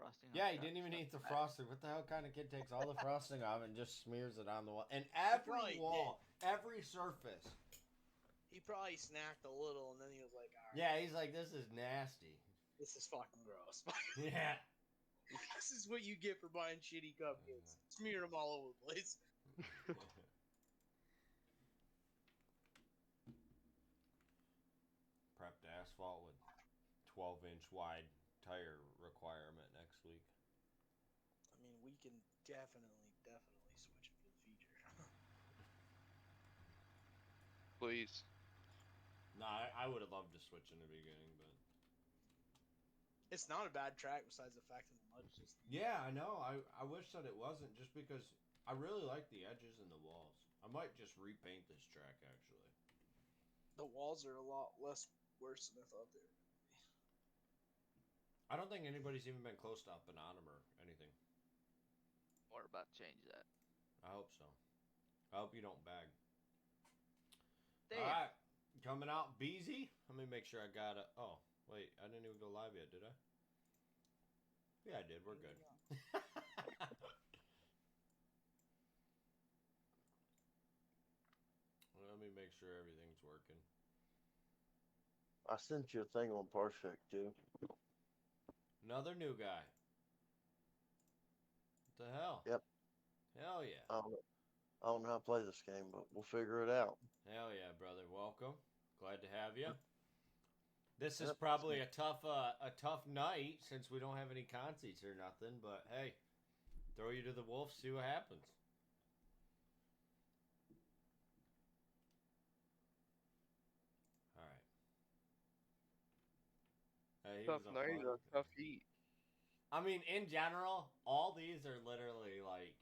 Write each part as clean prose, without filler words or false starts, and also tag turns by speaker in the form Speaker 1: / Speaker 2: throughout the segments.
Speaker 1: frosting.
Speaker 2: Yeah,
Speaker 1: off
Speaker 2: he
Speaker 1: top.
Speaker 2: didn't even
Speaker 1: It's
Speaker 2: eat the
Speaker 1: not bad.
Speaker 2: frosting. What the hell kind of kid takes all the frosting off and just smears it on the wall? And
Speaker 3: probably
Speaker 2: every wall, every surface.
Speaker 3: He probably snacked a little, and then he was like, "All right,
Speaker 2: Yeah, he's like, this is nasty.
Speaker 3: this is fucking gross."
Speaker 2: Yeah.
Speaker 3: This is what you get for buying shitty cupcakes. Smear them all over the place.
Speaker 2: Prepped asphalt with 12-inch wide tire requirement next week.
Speaker 3: I mean, we can definitely switch it for the feature.
Speaker 4: Please.
Speaker 2: No, I would have loved to switch in the beginning, but
Speaker 3: It's not a bad track besides the fact that the mud's just.
Speaker 2: yeah, I know. I wish that it wasn't, just because I really like the edges and the walls. I might just repaint this track actually.
Speaker 3: The walls are a lot less worse than I thought they were.
Speaker 2: I don't think anybody's even been close to upping on them or anything.
Speaker 1: We're about to change that.
Speaker 2: I hope so. I hope you don't bag.
Speaker 1: Damn.
Speaker 2: All right, coming out, Beezy. Let me make sure I got it. Oh, wait, I didn't even go live yet, did I? Yeah, I did. We're good. Let me make sure everything's working.
Speaker 5: I sent you a thing on Parsec too.
Speaker 2: Another new guy. What the hell?
Speaker 5: Yep.
Speaker 2: Hell yeah.
Speaker 5: I don't know how to play this game, but we'll figure it out.
Speaker 2: Hell yeah, brother. Welcome. Glad to have you. This is
Speaker 5: Yep.
Speaker 2: probably a tough night since we don't have any concerts or nothing, but hey, throw you to the wolves, see what happens. All right. Hey, he
Speaker 4: Tough
Speaker 2: was a
Speaker 4: night,
Speaker 2: fun-
Speaker 4: tough heat.
Speaker 2: I mean, in general, all these are literally like,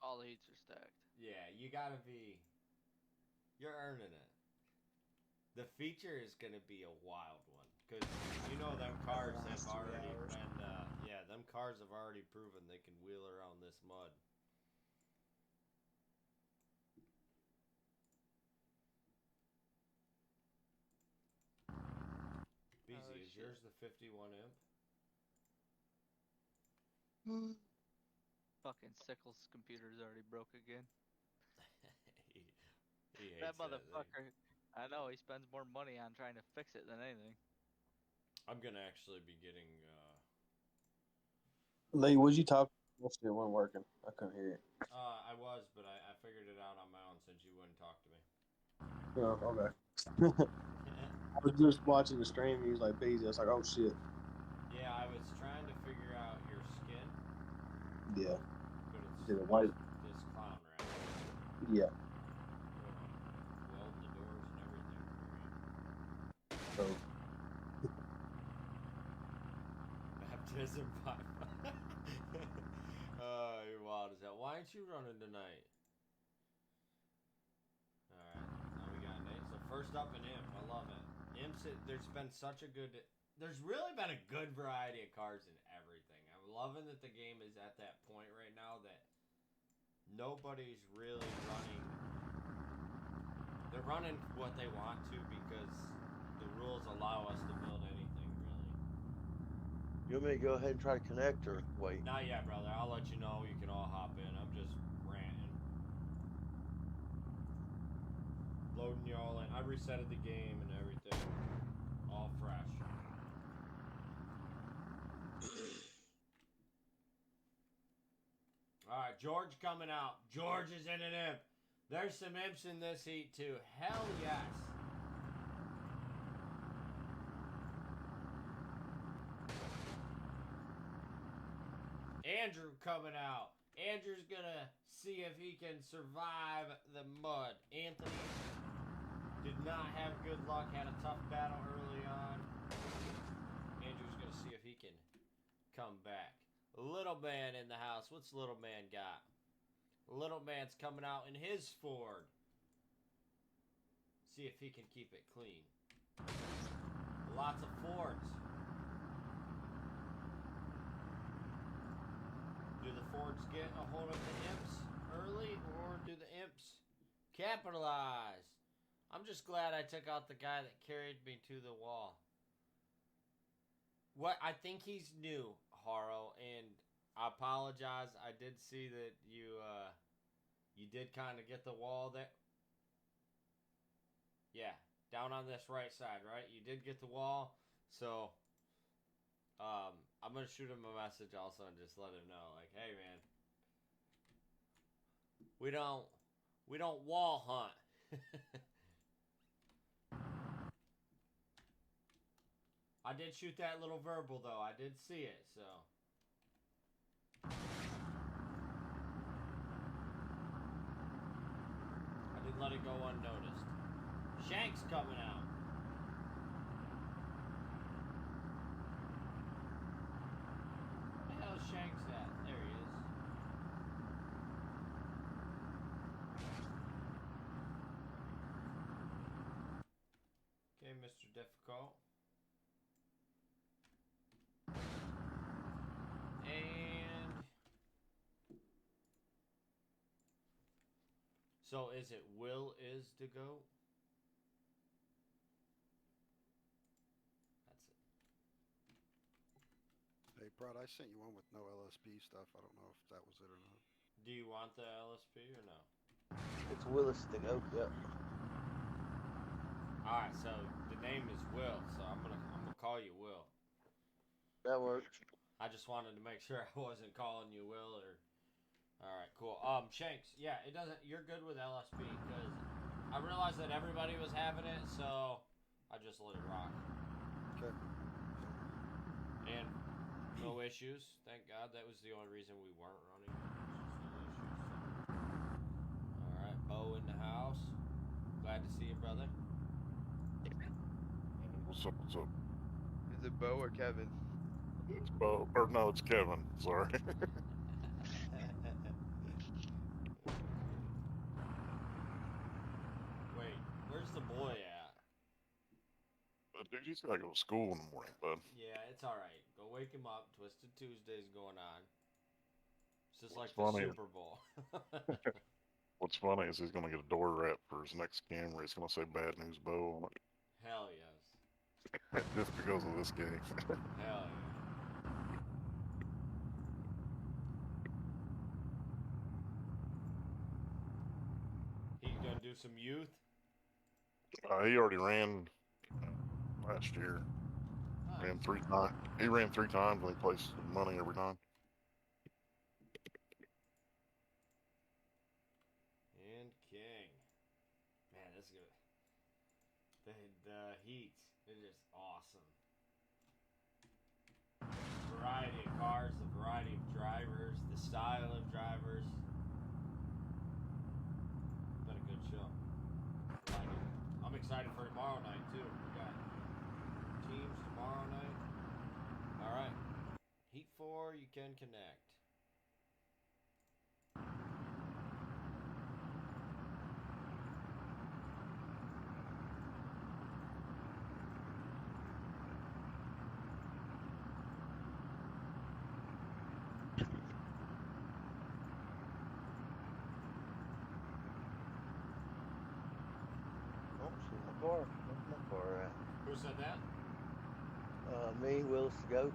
Speaker 1: All the heats are stacked.
Speaker 2: yeah, you gotta be, you're earning it. The feature is gonna be a wild one, because you know them cars have
Speaker 3: Last 2
Speaker 2: already
Speaker 3: hours.
Speaker 2: been, yeah, them cars have already proven they can wheel around this mud. BZ, is
Speaker 1: shit.
Speaker 2: yours the 51 imp?
Speaker 1: Fucking Sickles' computer's already broke again.
Speaker 2: he hates
Speaker 1: That
Speaker 2: thing.
Speaker 1: motherfucker. I know, he spends more money on trying to fix it than anything.
Speaker 2: I'm gonna actually be getting,
Speaker 6: Lee, would you talk? That shit wasn't working. I couldn't hear it.
Speaker 2: I was, but I figured it out on my own since you wouldn't talk to me.
Speaker 6: Oh, okay. I was just watching the stream. He was like, "Busy." I was like, "Oh shit."
Speaker 2: Yeah, I was trying to figure out your skin,
Speaker 6: Yeah.
Speaker 2: but it's
Speaker 6: Did it white?
Speaker 2: this clown rat.
Speaker 6: Yeah.
Speaker 2: Welding the doors and everything
Speaker 6: So
Speaker 2: for you. Baptism by oh, you're wild as hell. Why aren't you running tonight? Alright, now we got Nate. So first up, an imp. I love it. Imps, there's been such a good... There's really been a good variety of cars in everything. I'm loving that the game is at that point right now that nobody's really running... They're running what they want to because the rules allow us to build anything, really.
Speaker 5: You want me to go ahead and try to connect or wait?
Speaker 2: Not yet, brother. I'll let you know. You can all hop in. I'm just ranting. Loading y'all in. I resetted the game and everything. All fresh. Alright, George coming out. George is in an imp. There's some imps in this heat too. Hell yes. Andrew coming out. Andrew's gonna see if he can survive the mud. Anthony did not have good luck, had a tough battle early on. Andrew's gonna see if he can come back. Little man in the house. What's little man got? Little man's coming out in his Ford. See if he can keep it clean. Lots of Fords. Do the Fords get a hold of the imps early, or do the imps capitalize? I'm just glad I took out the guy that carried me to the wall. What? I think he's new. Haro, and I apologize. I did see that you did kind of get the wall there. Yeah, down on this right side, right? You did get the wall, so I'm gonna shoot him a message also and just let him know, like, hey man, we don't wall hunt. I did shoot that little verbal though. I did see it, so. I didn't let it go unnoticed. Shank's coming out. Where the hell is Shanks at? There he is. Okay, Mr. Difficult. And so is it Will is to go? That's it.
Speaker 7: Hey, Prod, I sent you one with no LSP stuff. I don't know if that was it or not.
Speaker 2: Do you want the LSP or no?
Speaker 5: It's Willis to go. Yep.
Speaker 2: Alright, so the name is Will, so I'm gonna call you Will.
Speaker 5: That works.
Speaker 2: I just wanted to make sure I wasn't calling you Will or. Alright, cool. Shanks, yeah, it doesn't. You're good with LSP because I realized that everybody was having it, so I just let it rock.
Speaker 7: Okay.
Speaker 2: And no issues. Thank God. That was the only reason we weren't running. Alright, Bo in the house. Glad to see you, brother.
Speaker 8: What's up? What's up?
Speaker 4: Is it Bo or Kevin?
Speaker 8: It's Bo, or no, it's Kevin. Sorry.
Speaker 2: Wait, where's the boy at?
Speaker 8: Dude, he's gotta go to school in the morning, bud.
Speaker 2: Yeah, it's alright. Go wake him up. Twisted Tuesday's going on. It's just like
Speaker 8: What's
Speaker 2: the
Speaker 8: funny-
Speaker 2: Super Bowl.
Speaker 8: What's funny is he's gonna get a door wrap for his next camera. It's gonna say "Bad News Bo" on
Speaker 2: Hell yes.
Speaker 8: it, just because of this game.
Speaker 2: Hell yeah. He gonna do some youth?
Speaker 8: He already ran last year. Ran 3 times. He ran 3 times and he placed money every time.
Speaker 2: And King. Man, that's good. The heats. They're just awesome. Variety of cars, the variety of drivers, the style of drivers. Been a good show. Like it. I'm excited for tomorrow night too. We got teams tomorrow night. Alright. Heat 4, you can connect.
Speaker 5: Oh, see my car. Where's my car at?
Speaker 2: Who said that?
Speaker 5: Me, Willis to go.
Speaker 2: Did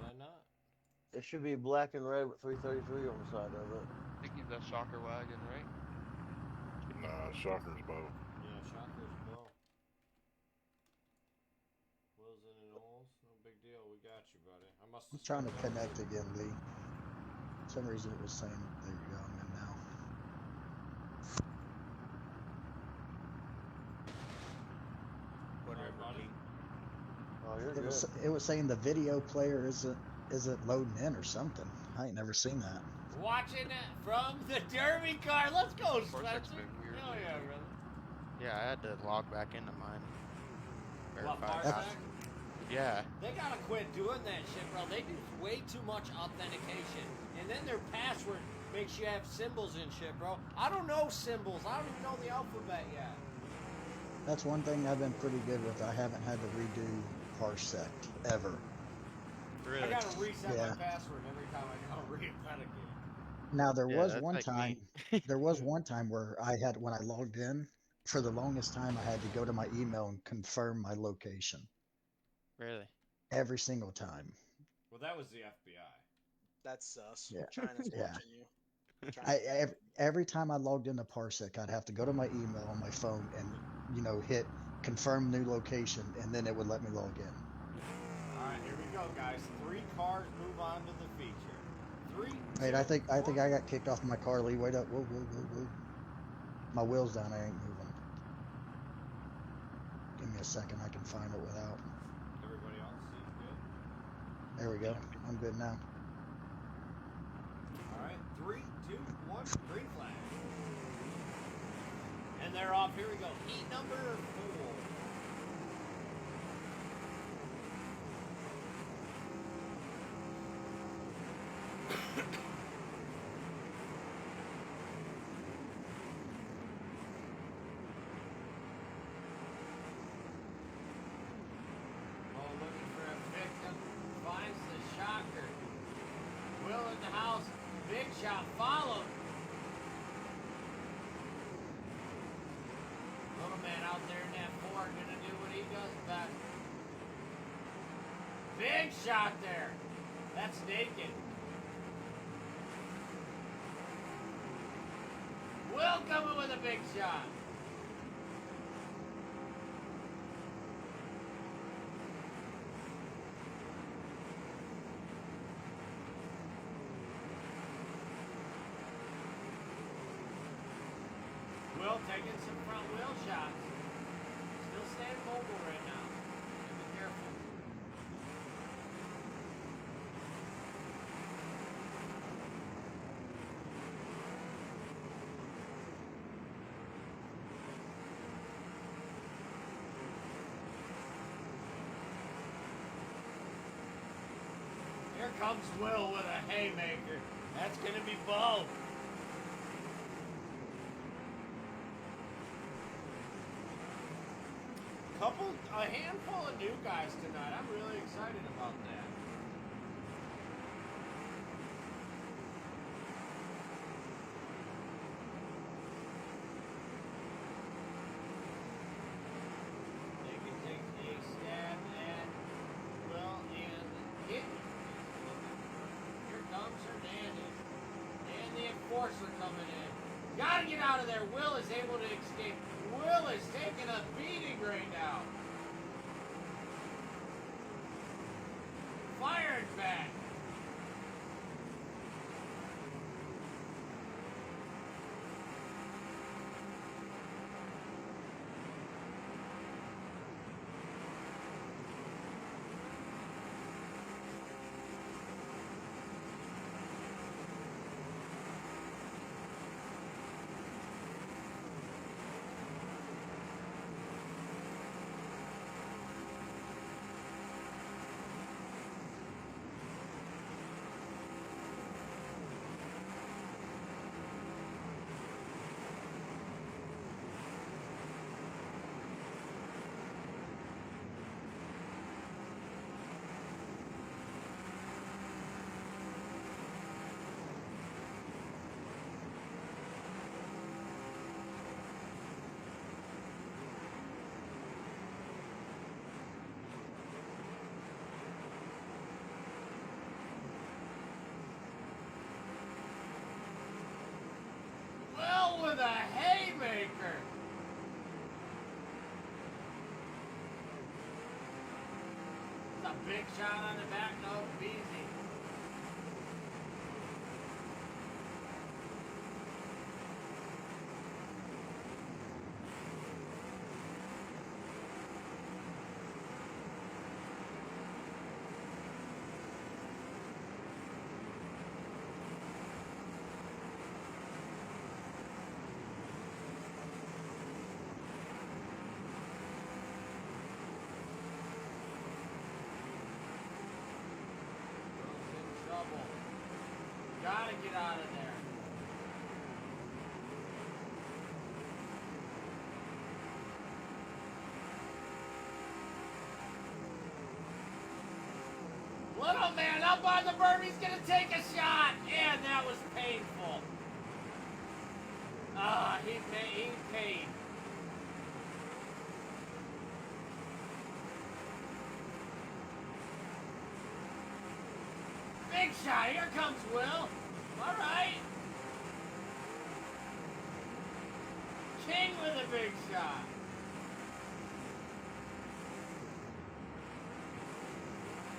Speaker 2: I not?
Speaker 5: It should be black and red with 333 on the side of it.
Speaker 4: I think he's a shocker wagon, right?
Speaker 8: Nah, Shocker's Bo.
Speaker 2: Yeah, Shocker's Bo. Wilson and Knowles, no big deal. We got you, buddy. I must.
Speaker 9: I'm trying to connect again, Lee. For some reason it was saying, there you go, I'm in now.
Speaker 2: Whatever, buddy.
Speaker 5: Oh, you're good.
Speaker 9: It was saying the video player isn't loading in or something. I ain't never seen that.
Speaker 2: Watching it from the Derby car. Let's go,
Speaker 4: Of course, that's
Speaker 2: Spencer.
Speaker 4: been weird
Speaker 2: Hell yeah,
Speaker 4: lately.
Speaker 2: brother.
Speaker 10: Yeah, I had to log back into mine.
Speaker 2: What,
Speaker 10: Verify
Speaker 2: Parsec?
Speaker 10: that. Yeah.
Speaker 2: They gotta quit doing that shit, bro. They do way too much authentication. And then their password makes you have symbols and shit, bro. I don't know symbols. I don't even know the alphabet yet.
Speaker 9: That's one thing I've been pretty good with. I haven't had to redo Parsec ever.
Speaker 2: I
Speaker 10: Really?
Speaker 2: gotta reset
Speaker 9: Yeah.
Speaker 2: my password every time I go re-authenticate.
Speaker 9: Now there
Speaker 10: Yeah,
Speaker 9: was
Speaker 10: that's
Speaker 9: one
Speaker 10: like
Speaker 9: time
Speaker 10: me.
Speaker 9: there was one time where when I logged in, for the longest time I had to go to my email and confirm my location.
Speaker 10: Really?
Speaker 9: every single time.
Speaker 2: Well, that was the FBI.
Speaker 3: That's sus.
Speaker 9: Yeah.
Speaker 3: China's
Speaker 9: Yeah.
Speaker 3: watching you. China.
Speaker 9: Every time I logged into Parsec, I'd have to go to my email on my phone and hit confirm new location, and then it would let me log in.
Speaker 2: All right, here we go, guys. 3 cars move on to the feature. 3.
Speaker 9: Wait, I think I got kicked off my car. Lee, wait up. Whoa. My wheel's down. I ain't moving. Give me a second. I can find it without.
Speaker 2: Everybody else seems good.
Speaker 9: There we go. I'm good now.
Speaker 2: All right, 3, 2, 1, green flag. And they're off. Here we go. Heat number 4. Looking for a victim. Finds the shocker. Will in the house. Big shot followed. Little man out there in that Ford gonna do what he does best. Big shot there. That's naked. Will coming with a big shot. Will taking some front wheel shots. Still staying mobile right now. Be careful. Here comes Will with a haymaker. That's gonna be Bo. A handful of new guys tonight. I'm really excited about that. They can take a stab at Will and hit. Here comes Hernandez. And the enforcer coming in. Gotta get out of there. Will is able to escape. Will is taking a beating right now. Firing back. Will with a haymaker. It's a big shot on the back, no, easy. Gotta get out of there. Little man up on the berm, he's gonna take a shot, and that was painful. He paid. shot. Here comes Will. All right. King with a big shot.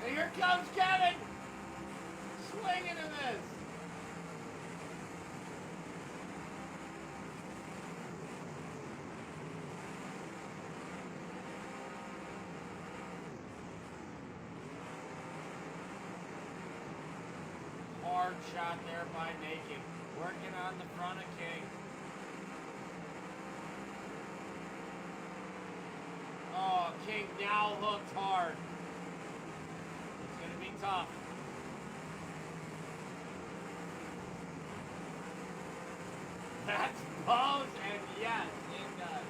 Speaker 2: And here comes Kevin. Swinging a miss. Hard shot there by Naked. Working on the front of King. Oh, King now hooked hard. It's going to be tough. That's Bose, and yes, it does.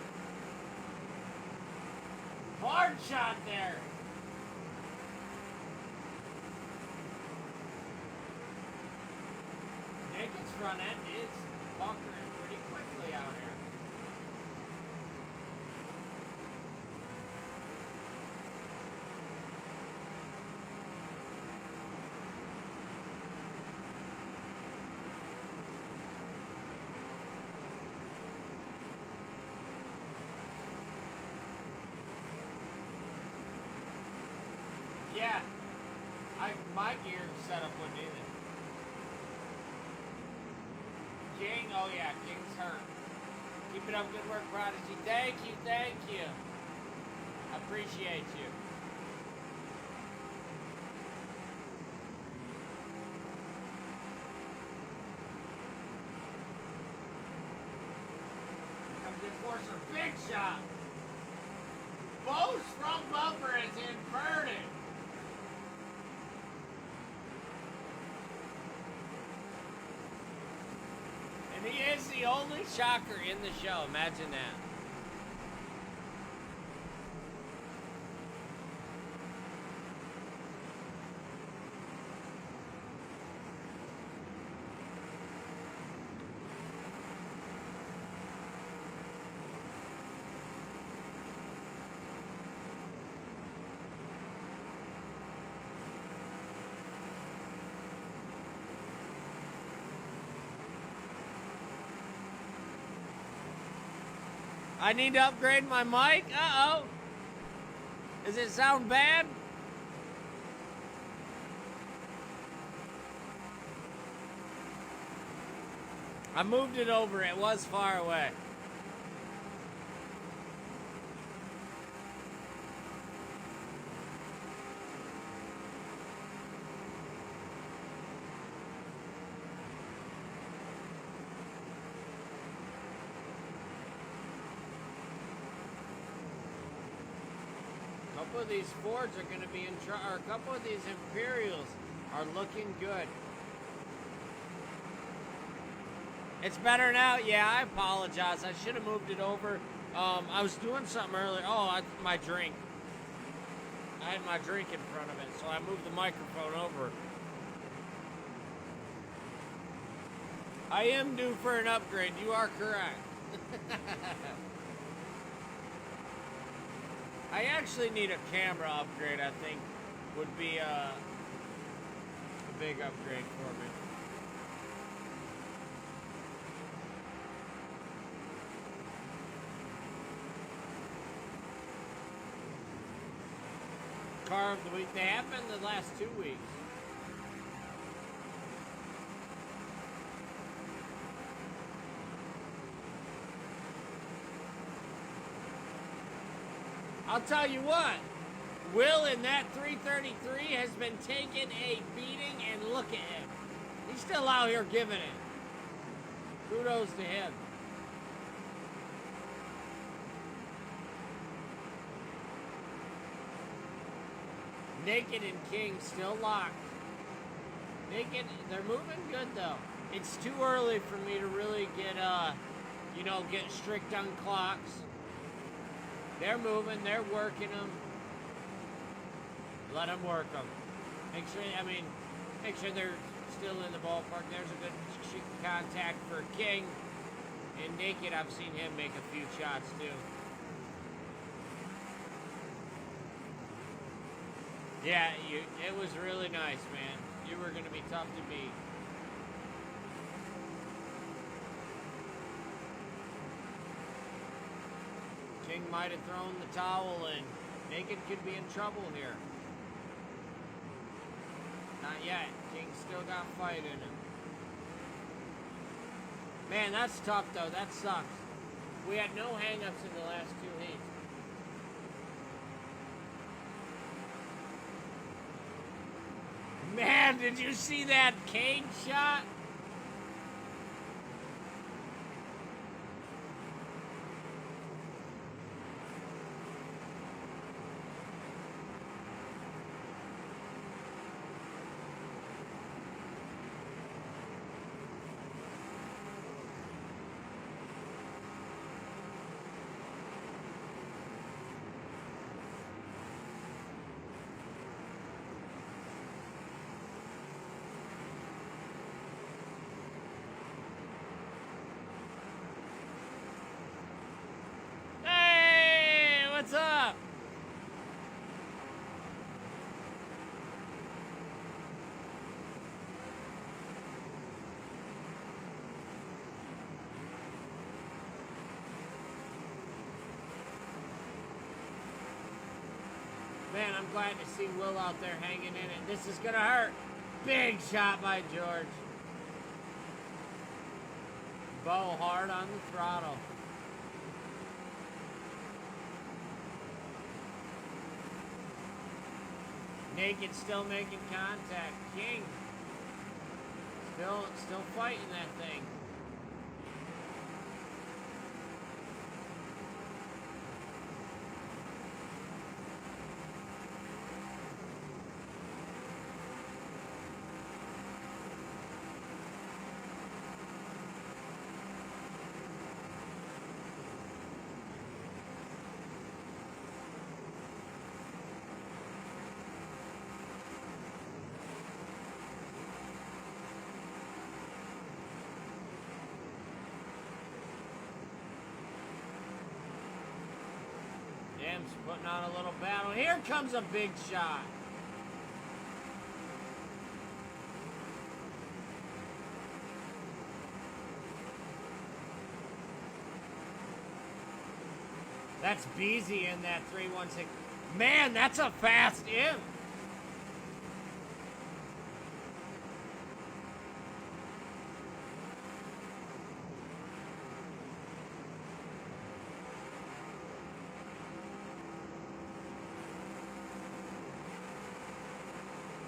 Speaker 2: Hard shot there. Naked's front end is bunkering pretty quickly out here. Yeah, my gear setup wouldn't either. King, oh yeah, King's hurt. Keep it up, good work, Prodigy. Thank you, thank you. I appreciate you. Comes the Enforcer, big shot. Bo's front bumper is inverted. And he is the only shocker in the show. Imagine that. I need to upgrade my mic? Uh-oh. Does it sound bad? I moved it over. It was far away. A couple of these Fords are going to be in or a couple of these Imperials are looking good. It's better now? Yeah, I apologize. I should have moved it over. I was doing something earlier. Oh, my drink. I had my drink in front of it, so I moved the microphone over. I am due for an upgrade. You are correct. I actually need a camera upgrade, I think, would be a big upgrade for me. Car of the week. They have been the last 2 weeks. I'll tell you what, Will in that 333 has been taking a beating, and look at him. He's still out here giving it. Kudos to him. Naked and King still locked. Naked, they're moving good though. It's too early for me to really get, get strict on clocks. They're moving, they're working them. Let them work them. Make sure they're still in the ballpark. There's a good contact for King. And Naked, I've seen him make a few shots too. Yeah, it was really nice, man. You were going to be tough to beat. King might have thrown the towel in. Naked could be in trouble here. Not yet. King still got fight in him. Man, that's tough, though. That sucks. We had no hang-ups in the last 2 heats. Man, did you see that cage shot? What's up? Man, I'm glad to see Will out there hanging in it. This is gonna hurt. Big shot by George. Bo hard on the throttle. Naked still making contact. King still fighting that thing. Dim's putting on a little battle. Here comes a big shot. That's Beezy in that 316. Man, that's a fast imp.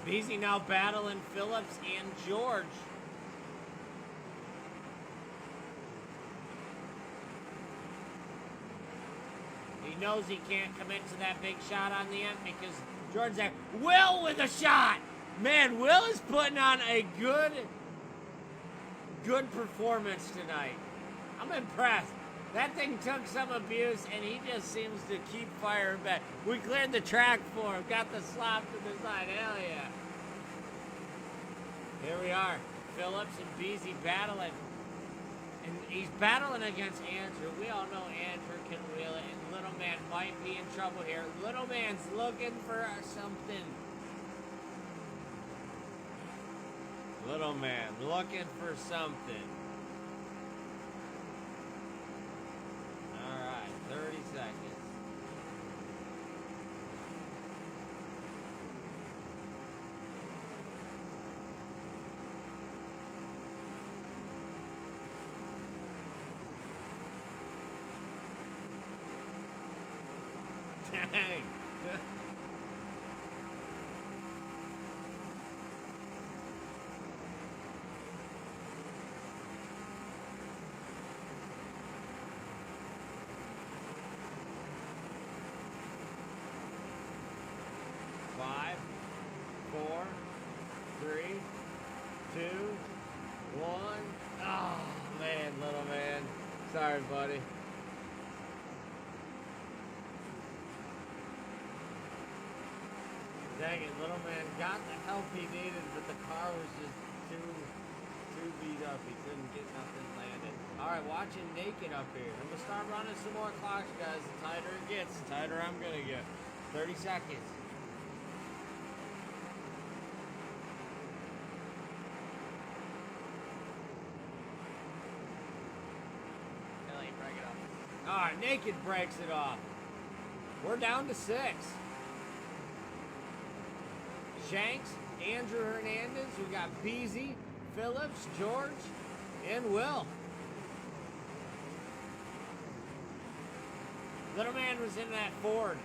Speaker 2: Beezy now battling Phillips and George. He knows he can't commit to that big shot on the end because George's there. Will with a shot! Man, Will is putting on a good performance tonight. I'm impressed. That thing took some abuse, and he just seems to keep firing back. We cleared the track for him, got the slop to the side. Hell yeah. Here we are. Phillips and Beezy battling. And he's battling against Andrew. We all know Andrew can wheel it, and Little Man might be in trouble here. Little Man's looking for something. Little Man looking for something. 30 seconds. Dang. 5, 4, 3, 2, 1. Oh, man, Little Man. Sorry, buddy. Dang it, Little Man got the help he needed, but the car was just too beat up. He couldn't get nothing landed. Alright, watching Naked up here. I'm going to start running some more clocks, guys. The tighter it gets, the tighter I'm going to get. 30 seconds. Alright, Naked breaks it off. We're down to 6. Shanks, Andrew Hernandez, we got Beezy, Phillips, George, and Will. Little man was in that Ford.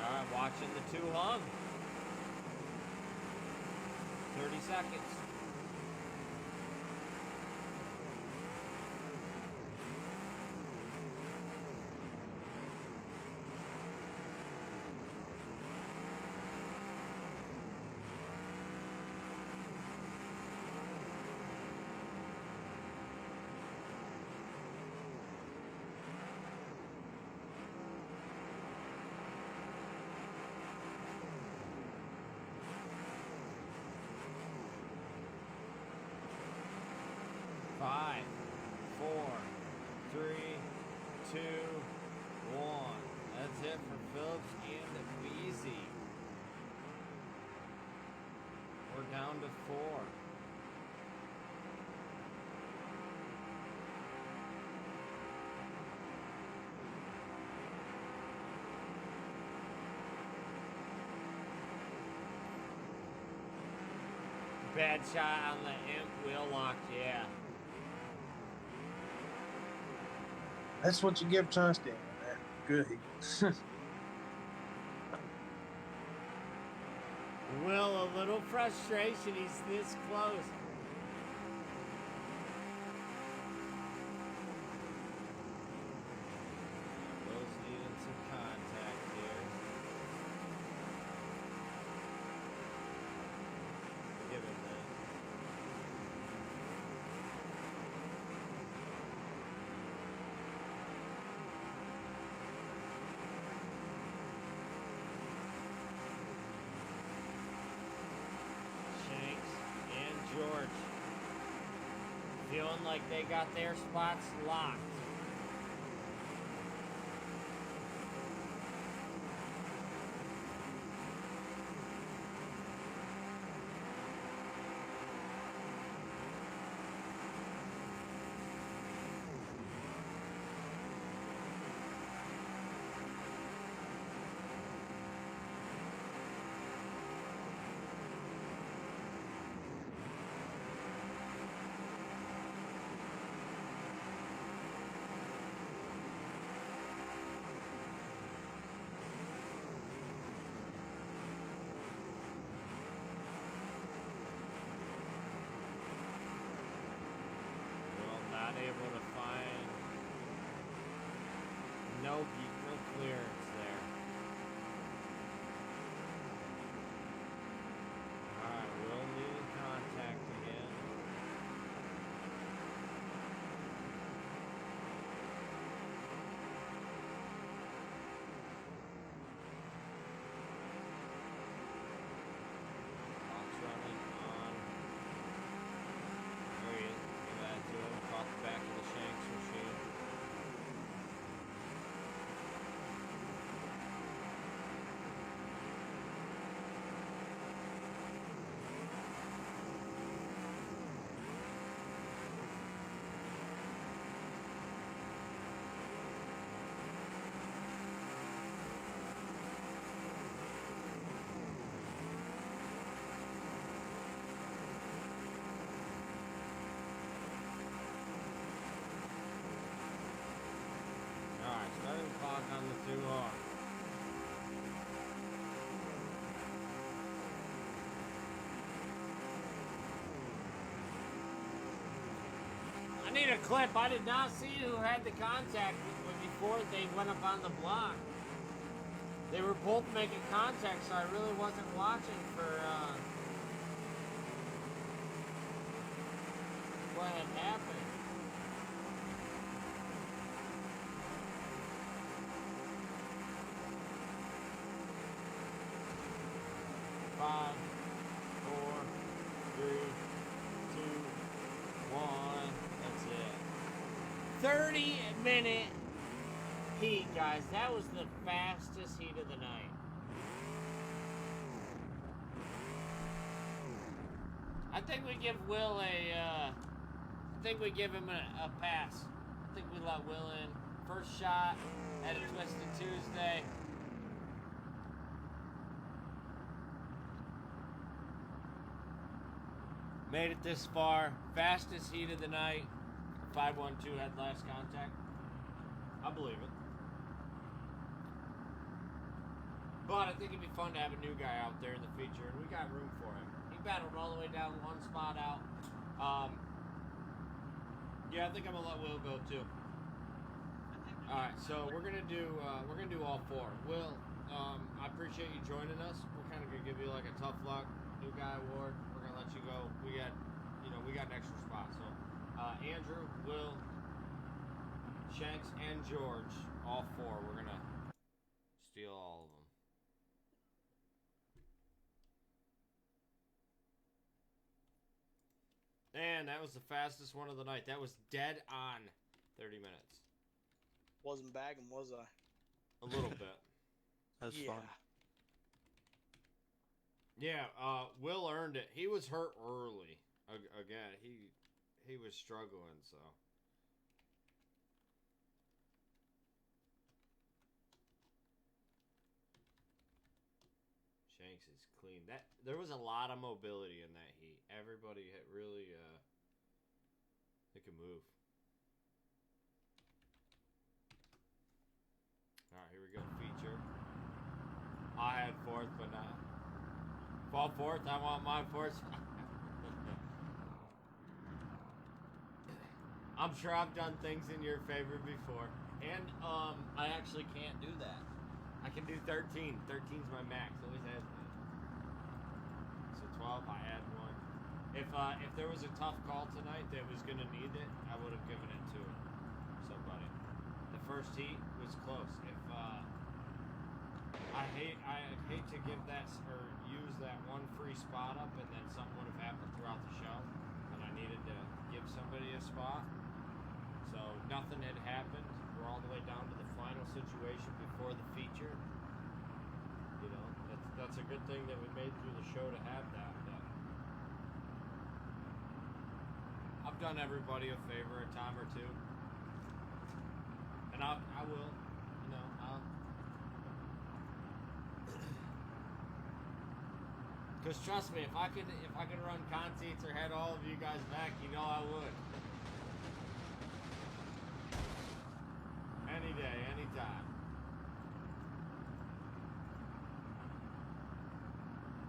Speaker 2: Alright, watching the 2 hung. 30 seconds. Five, 4, 3, 2, 1. That's it for Phillips and Beezy. We're down to 4. Bad shot on the imp wheel lock, yeah.
Speaker 6: That's what you give Chastain, man. Good.
Speaker 2: Will, a little frustration. He's this close. Will's needing some contact here. Give him that. Shanks and George feeling like they got their spots locked. Not able to find no clearance there. Alright, we'll need contact again. Clock's running on. There he is. Give that to him. Clock back to the Shanks machine. Alright, starting the clock on the 2 hard. I need a clip. I did not see who had the contact before they went up on the block. They were both making contact, so I really wasn't watching for what had happened. Five, 4, 3, 2, 1. That's it. 30-minute heat, guys. That was the fastest heat of the night. I think we give Will I think we give him a pass. I think we let Will in. First shot at a Twisted Tuesday. Made it this far. Fastest heat of the night. 512 had last contact. I believe it. But I think it'd be fun to have a new guy out there in the feature, and we got room for him. He battled all the way down one spot out. Yeah, I think I'm gonna let Will go too. All right, so we're gonna do all four. Will, I appreciate you joining us. We're kind of gonna give you like a tough luck new guy award. We're gonna let you go. We got an extra spot. So Andrew, Will, Shanks, and George, all four. We're gonna steal all of them. And that was the fastest one of the night. That was dead on 30 minutes.
Speaker 3: Wasn't bagging, was I?
Speaker 2: A little bit.
Speaker 10: That was fun.
Speaker 2: Yeah, Will earned it. He was hurt early. Again, he was struggling, so. Shanks is clean. There was a lot of mobility in that heat. Everybody had really they could move. All right, here we go. Feature. I had fourth, but not. Fall fourth. I want my fourth. I'm sure I've done things in your favor before, and I actually can't do that. I can do 13. 13's my max. Always has been. So 12, I had one. If there was a tough call tonight that was gonna need it, I would have given it to somebody. The first heat was close. If I hate to give that or use that one free spot up, and then something would have happened throughout the show, and I needed to give somebody a spot. So nothing had happened. We're all the way down to the final situation before the feature. You know, that's a good thing that we made through the show to have that. But I've done everybody a favor a time or two, and I will. You know, because trust me, if I could run contests or had all of you guys back, you know I would. Any day, anytime.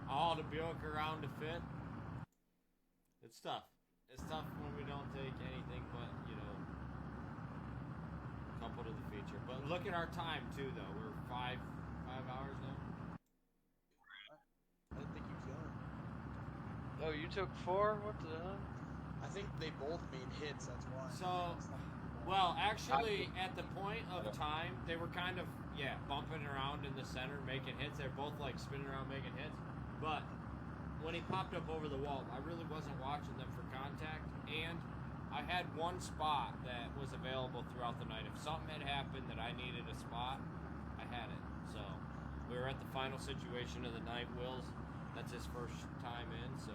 Speaker 2: All the Buick around to fit. It's tough. It's tough when we don't take anything but, you know, a couple to the feature. But look at our time too, though. We're five hours now.
Speaker 3: I didn't think you could.
Speaker 1: Oh, you took 4? What the hell?
Speaker 3: I think they both made hits, that's why.
Speaker 2: So, well, actually, at the point of time, they were kind of, bumping around in the center, making hits. They're both, like, spinning around, making hits. But when he popped up over the wall, I really wasn't watching them for contact. And I had one spot that was available throughout the night. If something had happened that I needed a spot, I had it. So, we were at the final situation of the night. Will's, that's his first time in, so.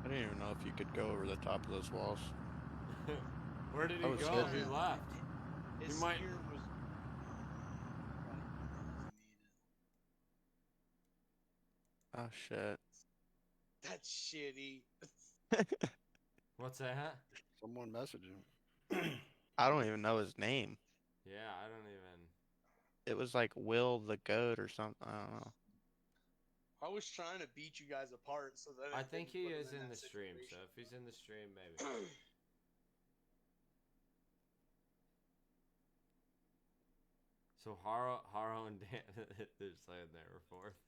Speaker 10: I didn't even know if you could go over the top of those walls.
Speaker 2: Where did he
Speaker 10: I was
Speaker 2: go?
Speaker 10: scared.
Speaker 2: He left.
Speaker 3: His
Speaker 2: You might-
Speaker 3: steer was.
Speaker 10: Oh shit.
Speaker 3: That's shitty.
Speaker 2: What's that?
Speaker 7: Someone message him.
Speaker 10: I don't even know his name.
Speaker 2: Yeah, I don't even.
Speaker 10: It was like Will the Goat or something. I don't know.
Speaker 3: I was trying to beat you guys apart so that
Speaker 2: I
Speaker 3: it
Speaker 2: think
Speaker 3: didn't
Speaker 2: he
Speaker 3: put
Speaker 2: is
Speaker 3: him
Speaker 2: in
Speaker 3: that
Speaker 2: the stream, so
Speaker 3: situation.
Speaker 2: if he's in the stream, maybe. So Haro and Dan, they're saying they were fourth.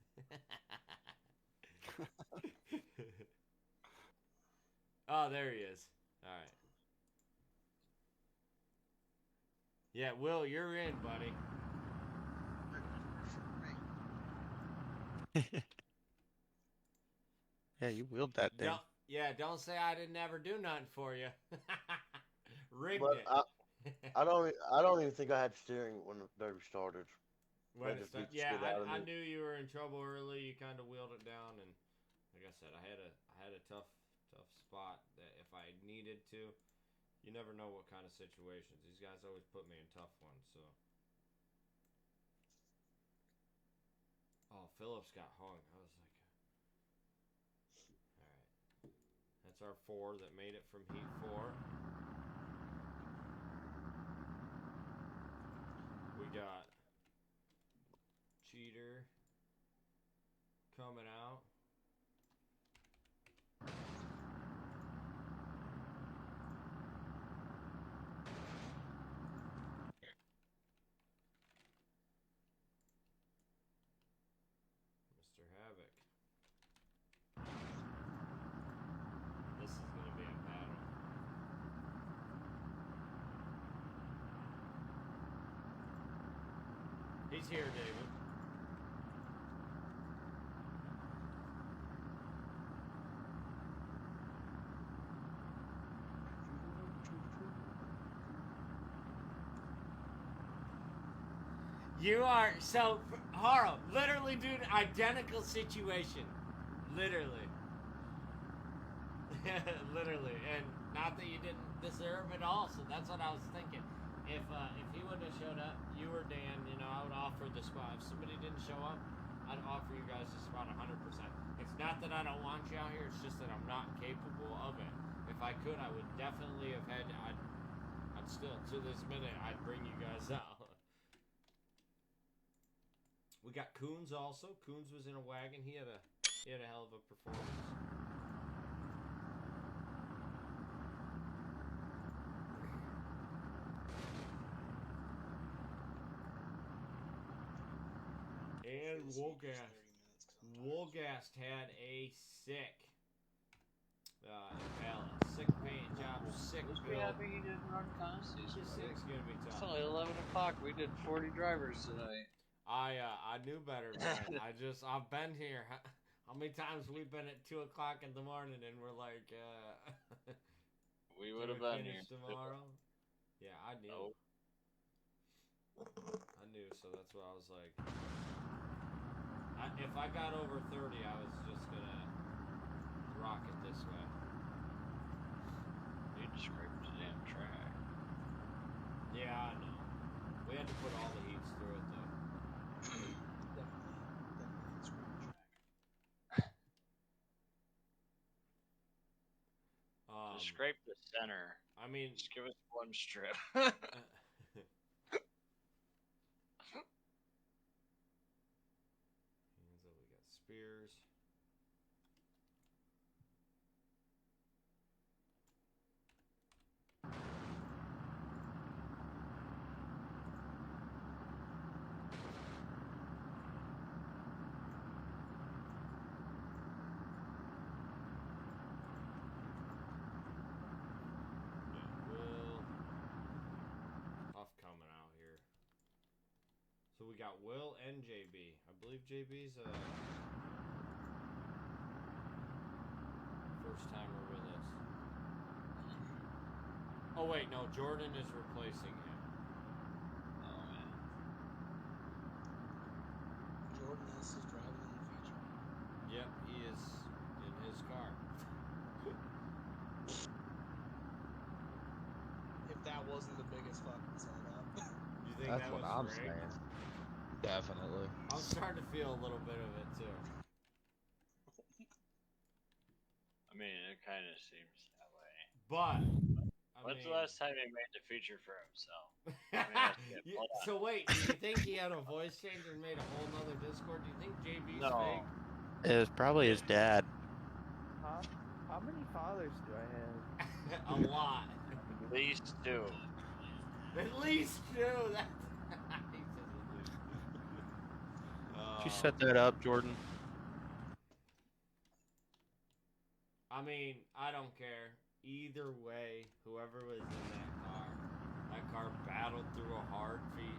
Speaker 2: Oh, there he is. All right. Yeah, Will, you're in, buddy.
Speaker 10: Yeah, you wheeled that thing.
Speaker 2: Don't say I didn't ever do nothing for you. Rigged
Speaker 5: But
Speaker 2: it.
Speaker 5: I don't even think I had steering when the derby started.
Speaker 2: When
Speaker 5: I
Speaker 2: it's
Speaker 5: just beat the
Speaker 2: yeah,
Speaker 5: shit out of
Speaker 2: I
Speaker 5: me.
Speaker 2: knew you were in trouble early. You kind of wheeled it down, and like I said, I had a tough spot that if I needed to, you never know what kind of situations. These guys always put me in tough ones. So, oh, Phillips got hung. I was like, all right, that's our 4 that made it from heat 4. We got Cheater coming out. Mr. Havoc. This is going to be a battle. He's here, David. You are so Harl. Literally, dude, identical situation. Literally. Literally, and not that you didn't deserve it all. So that's what I was thinking. If he wouldn't have showed up, you or Dan, I would offer the spot. If somebody didn't show up, I'd offer you guys the spot 100%. It's not that I don't want you out here. It's just that I'm not capable of it. If I could, I would definitely have had. I'd still, to this minute, I'd bring you guys out. We got Coons also. Coons was in a wagon. He had a hell of a performance. And Woolgast had a sick Impala. Sick paint job, sick
Speaker 1: Just
Speaker 2: build.
Speaker 1: be happy you didn't run consists.
Speaker 2: This is gonna be
Speaker 1: It's
Speaker 2: tough.
Speaker 1: only 11 o'clock. We did 40 drivers tonight.
Speaker 2: I knew better, man. I've been here. How many times we've been at 2 o'clock in the morning and we're like,
Speaker 1: We
Speaker 2: can
Speaker 1: would have
Speaker 2: we
Speaker 1: been
Speaker 2: finish
Speaker 1: here
Speaker 2: tomorrow? Yeah, I knew.
Speaker 1: Nope.
Speaker 2: I knew, so that's why I was like, if I got over 30, I was just gonna rock it this way.
Speaker 1: You just scraped the damn track.
Speaker 2: Yeah, I know. We had to put all the heats through it though.
Speaker 1: Just scrape the center.
Speaker 2: I mean,
Speaker 1: Just give us one strip.
Speaker 2: So we got Spears. Will. Tough coming out here. So we got Will and JB. I believe JB's first timer with us. Oh wait, no, Jordan is replacing him.
Speaker 1: Oh man.
Speaker 3: Jordan S is driving in the future.
Speaker 2: Yep, he is in his car.
Speaker 3: If that wasn't the biggest fucking setup.
Speaker 2: You think
Speaker 9: That's
Speaker 2: that
Speaker 9: what
Speaker 2: was
Speaker 9: I'm
Speaker 2: rigged?
Speaker 9: saying. Definitely.
Speaker 2: I'm starting to feel a little bit of it too.
Speaker 1: I mean, it kind of seems that way.
Speaker 2: But
Speaker 1: When's the last time he made the feature for himself? I mean,
Speaker 2: You- so wait, do you think he had a voice change and made a whole nother Discord? Do you think JB's
Speaker 1: No.
Speaker 2: fake?
Speaker 10: It was probably his dad.
Speaker 11: How many fathers do I have?
Speaker 2: A lot.
Speaker 1: At least 2.
Speaker 2: At least 2. That's he says at least 2.
Speaker 10: Did you set that up, Jordan?
Speaker 2: I mean, I don't care. Either way, whoever was in that car battled through a hard heat,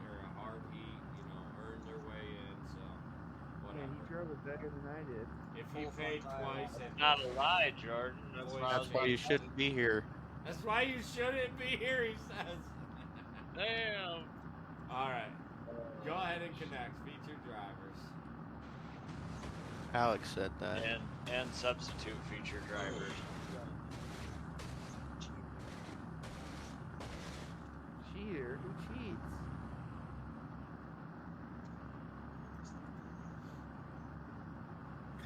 Speaker 2: earned their way in, so
Speaker 11: Yeah,
Speaker 2: whatever.
Speaker 11: he drove it better than I did.
Speaker 2: If he paid twice and
Speaker 1: Not a lie, Jordan. That's
Speaker 2: Boy,
Speaker 1: why I
Speaker 10: That's
Speaker 1: was
Speaker 10: why
Speaker 1: like,
Speaker 10: you shouldn't be here.
Speaker 2: that's why you shouldn't be here, he says.
Speaker 1: Damn.
Speaker 2: All right. Go ahead and connect. Featured drivers.
Speaker 10: Alex said that.
Speaker 1: And substitute feature drivers.
Speaker 11: Cheater? Who cheats?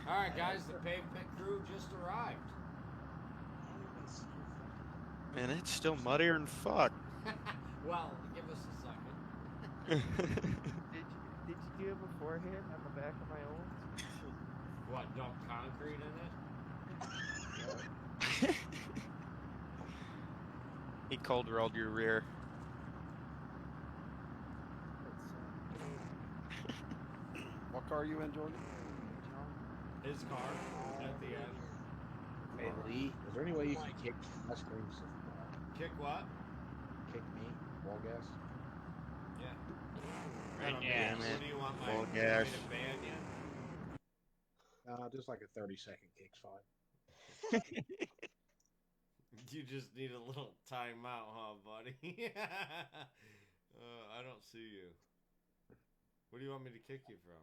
Speaker 2: All right, guys. The pavement crew just arrived.
Speaker 10: Man, it's still muddier than fuck.
Speaker 2: Well, give us a second.
Speaker 11: Did you do it beforehand on the back of my own?
Speaker 2: What, dump concrete in it?
Speaker 10: He cold rolled your rear.
Speaker 7: What car are you in, Jordan?
Speaker 2: His car at the end.
Speaker 12: Hey Lee, is there any way you can kick my screen?
Speaker 2: Kick what?
Speaker 12: Kick me? Wall gas?
Speaker 2: Yeah.
Speaker 1: Right,
Speaker 2: What
Speaker 1: yeah.
Speaker 2: do you want my
Speaker 10: Wall gas.
Speaker 2: to ban you?
Speaker 12: Just like a 30-second kick's fine.
Speaker 2: You just need a little timeout, huh, buddy? I don't see you. What do you want me to kick you from?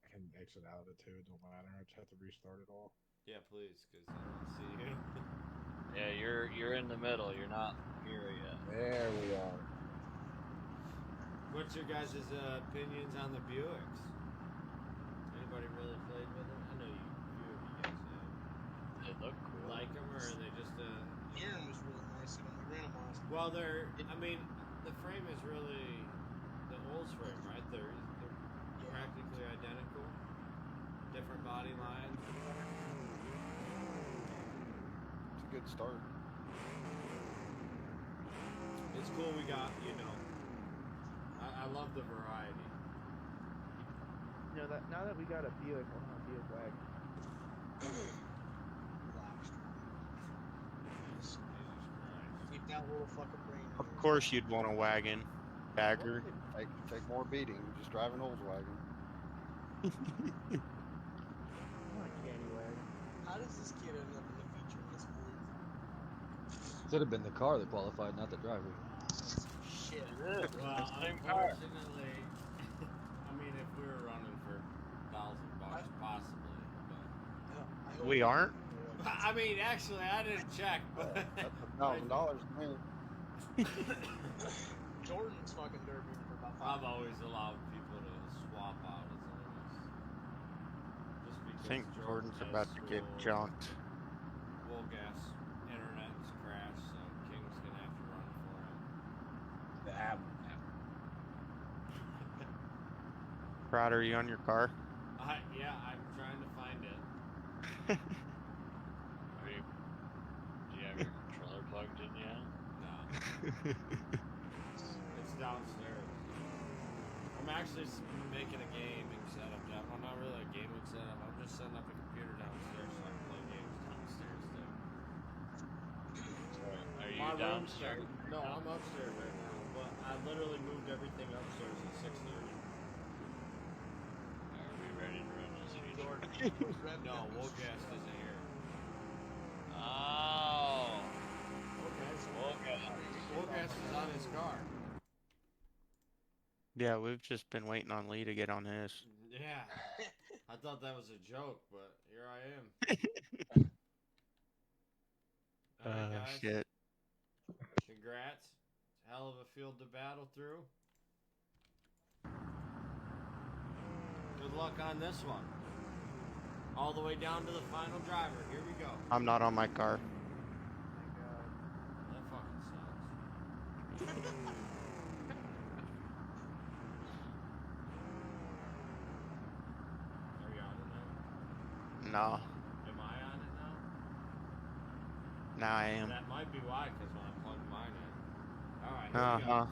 Speaker 12: I can exit out of it too. It don't matter. I just have to restart it all.
Speaker 2: Yeah, please, because I don't see you.
Speaker 1: Yeah, you're in the middle. You're not here yet.
Speaker 12: There we are.
Speaker 2: What's your guys' opinions on the Buicks? Anybody really played with them? I know you, few of you guys have.
Speaker 1: They look cool.
Speaker 2: Like them, or are they just
Speaker 3: Aaron was really nice to him. We ran him last.
Speaker 2: Well, I mean, the frame is really the Olds frame, right? They're practically identical. Different body lines.
Speaker 7: It's a good start.
Speaker 2: It's cool we got, I love the variety.
Speaker 11: You know that now that we got a Buick, I want a Buick wagon.
Speaker 2: Jesus Christ.
Speaker 3: Keep that little fucking brain.
Speaker 10: Of course you'd want a wagon. Bagger.
Speaker 7: Take more beating. Just drive an Oldswagen.
Speaker 11: I want a candy wagon.
Speaker 3: How does this kid end up in the feature in this movie?
Speaker 13: Should have been the car that qualified, not the driver.
Speaker 3: Shit.
Speaker 2: Well,
Speaker 1: Same car.
Speaker 2: unfortunately, I mean, if we were running for $1,000, possibly. But
Speaker 10: We aren't?
Speaker 2: I mean, actually, I didn't check, but
Speaker 7: That's $1,000 to me.
Speaker 3: Jordan's fucking derby for about
Speaker 2: I've
Speaker 3: 5
Speaker 2: always allowed people to swap out as long as. Just because
Speaker 10: I think Jordan's
Speaker 2: has
Speaker 10: about to get
Speaker 2: school,
Speaker 10: junked.
Speaker 2: Wool gas, internet's crashed, so King's gonna have to run for him.
Speaker 12: The app.
Speaker 10: Rod, are you on your car?
Speaker 2: Yeah, I'm trying to find it.
Speaker 1: Do you have your controller plugged in yet?
Speaker 2: No. It's downstairs. I'm actually making a gaming setup down. Well, not really a gaming setup. I'm just setting up a computer downstairs so I can play games downstairs too.
Speaker 1: Are you
Speaker 2: My room's
Speaker 1: downstairs?
Speaker 2: No, I'm upstairs right now. But I literally moved everything upstairs at 6:30.
Speaker 1: Are we ready to run this feature?
Speaker 2: No, Wolfcast isn't here.
Speaker 1: Oh.
Speaker 2: Okay. Wolfcast is on his car.
Speaker 10: Yeah, we've just been waiting on Lee to get on his.
Speaker 2: Yeah. I thought that was a joke, but here I am. Alright, guys.
Speaker 10: Shit.
Speaker 2: Congrats. Hell of a field to battle through. Good luck on this one. All the way down to the final driver. Here we go.
Speaker 10: I'm not on my car.
Speaker 2: That fucking sucks. Are you on it now?
Speaker 10: No.
Speaker 2: Am I on it now?
Speaker 10: Now I am.
Speaker 2: That might be why, because when I plugged mine in. Alright, here
Speaker 10: Uh-huh.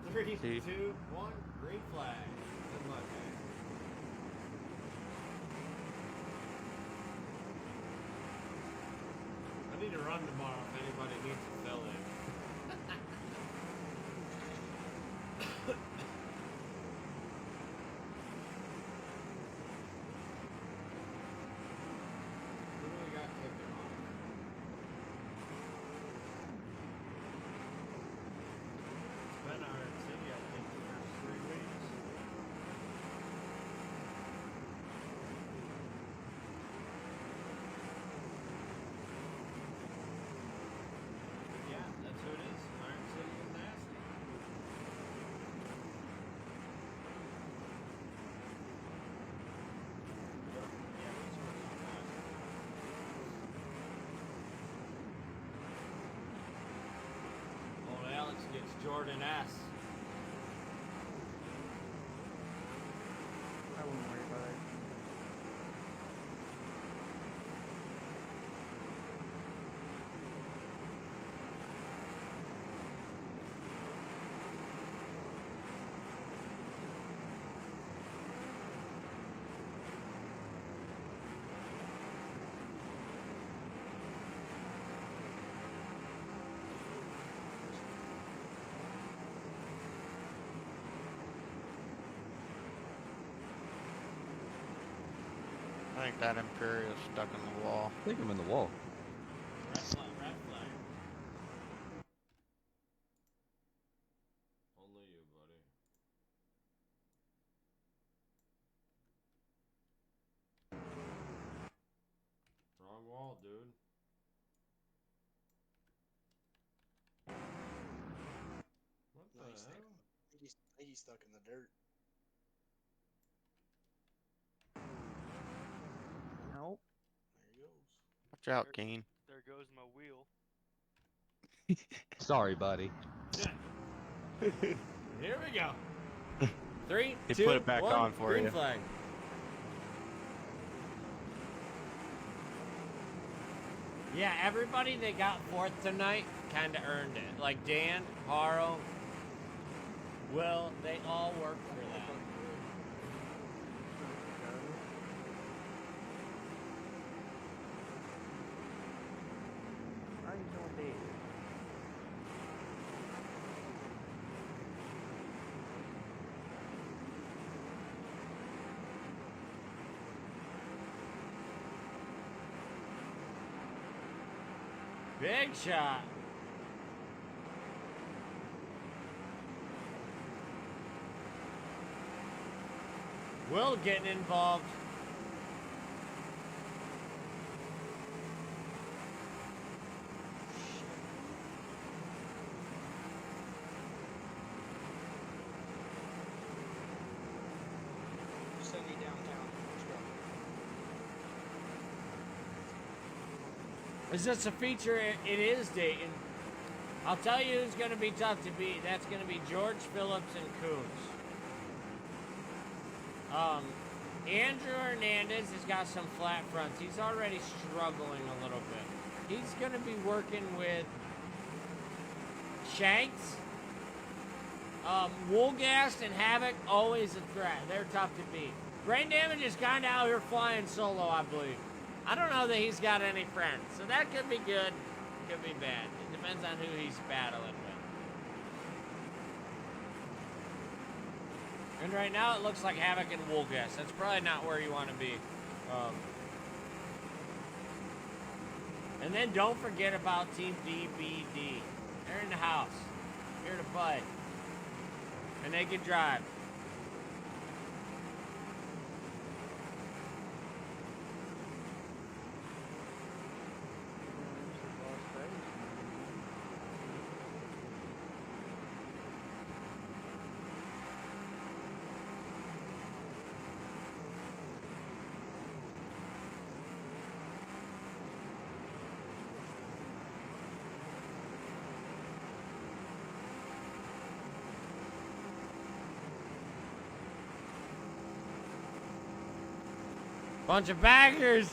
Speaker 2: we go. 3,
Speaker 10: See?
Speaker 2: 2, 1, green flag. Good luck, guys. I need to run tomorrow if anybody needs to fill in. Who do we got kicking off? Jordan S.
Speaker 11: I wouldn't worry about it.
Speaker 10: I think that Imperial's stuck in the wall.
Speaker 13: I think I'm in the wall.
Speaker 2: Red flag, red flag. Only you, buddy. Wrong wall, dude. What the
Speaker 3: Nice.
Speaker 2: hell?
Speaker 3: I think he's stuck in the dirt.
Speaker 11: Nope.
Speaker 3: There he goes.
Speaker 10: Watch out, Kane.
Speaker 1: There goes my wheel.
Speaker 13: Sorry, buddy.
Speaker 2: Here we go. 3,
Speaker 10: He
Speaker 2: 2,
Speaker 10: put it back
Speaker 2: 1,
Speaker 10: on for
Speaker 2: green
Speaker 10: you.
Speaker 2: flag. Yeah, everybody that got fourth tonight kind of earned it. Like Dan, Haro, Will, they all worked for that.
Speaker 11: Why are you doing Dave?
Speaker 2: Big shot. Will getting involved.
Speaker 3: Send me downtown. Let's go.
Speaker 2: Is this a feature? It is Dayton. I'll tell you who's going to be tough to beat. That's going to be George Phillips and Coons. Andrew Hernandez has got some flat fronts. He's already struggling a little bit. He's going to be working with Shanks. Woolgast and Havoc, always a threat. They're tough to beat. Brain Damage is kind of out here flying solo, I believe. I don't know that he's got any friends, so that could be good, could be bad. It depends on who he's battling with. And right now it looks like Havoc and Woolgast. That's probably not where you want to be. And then don't forget about Team DBD. They're in the house, here to play. And they can drive. Bunch of baggers.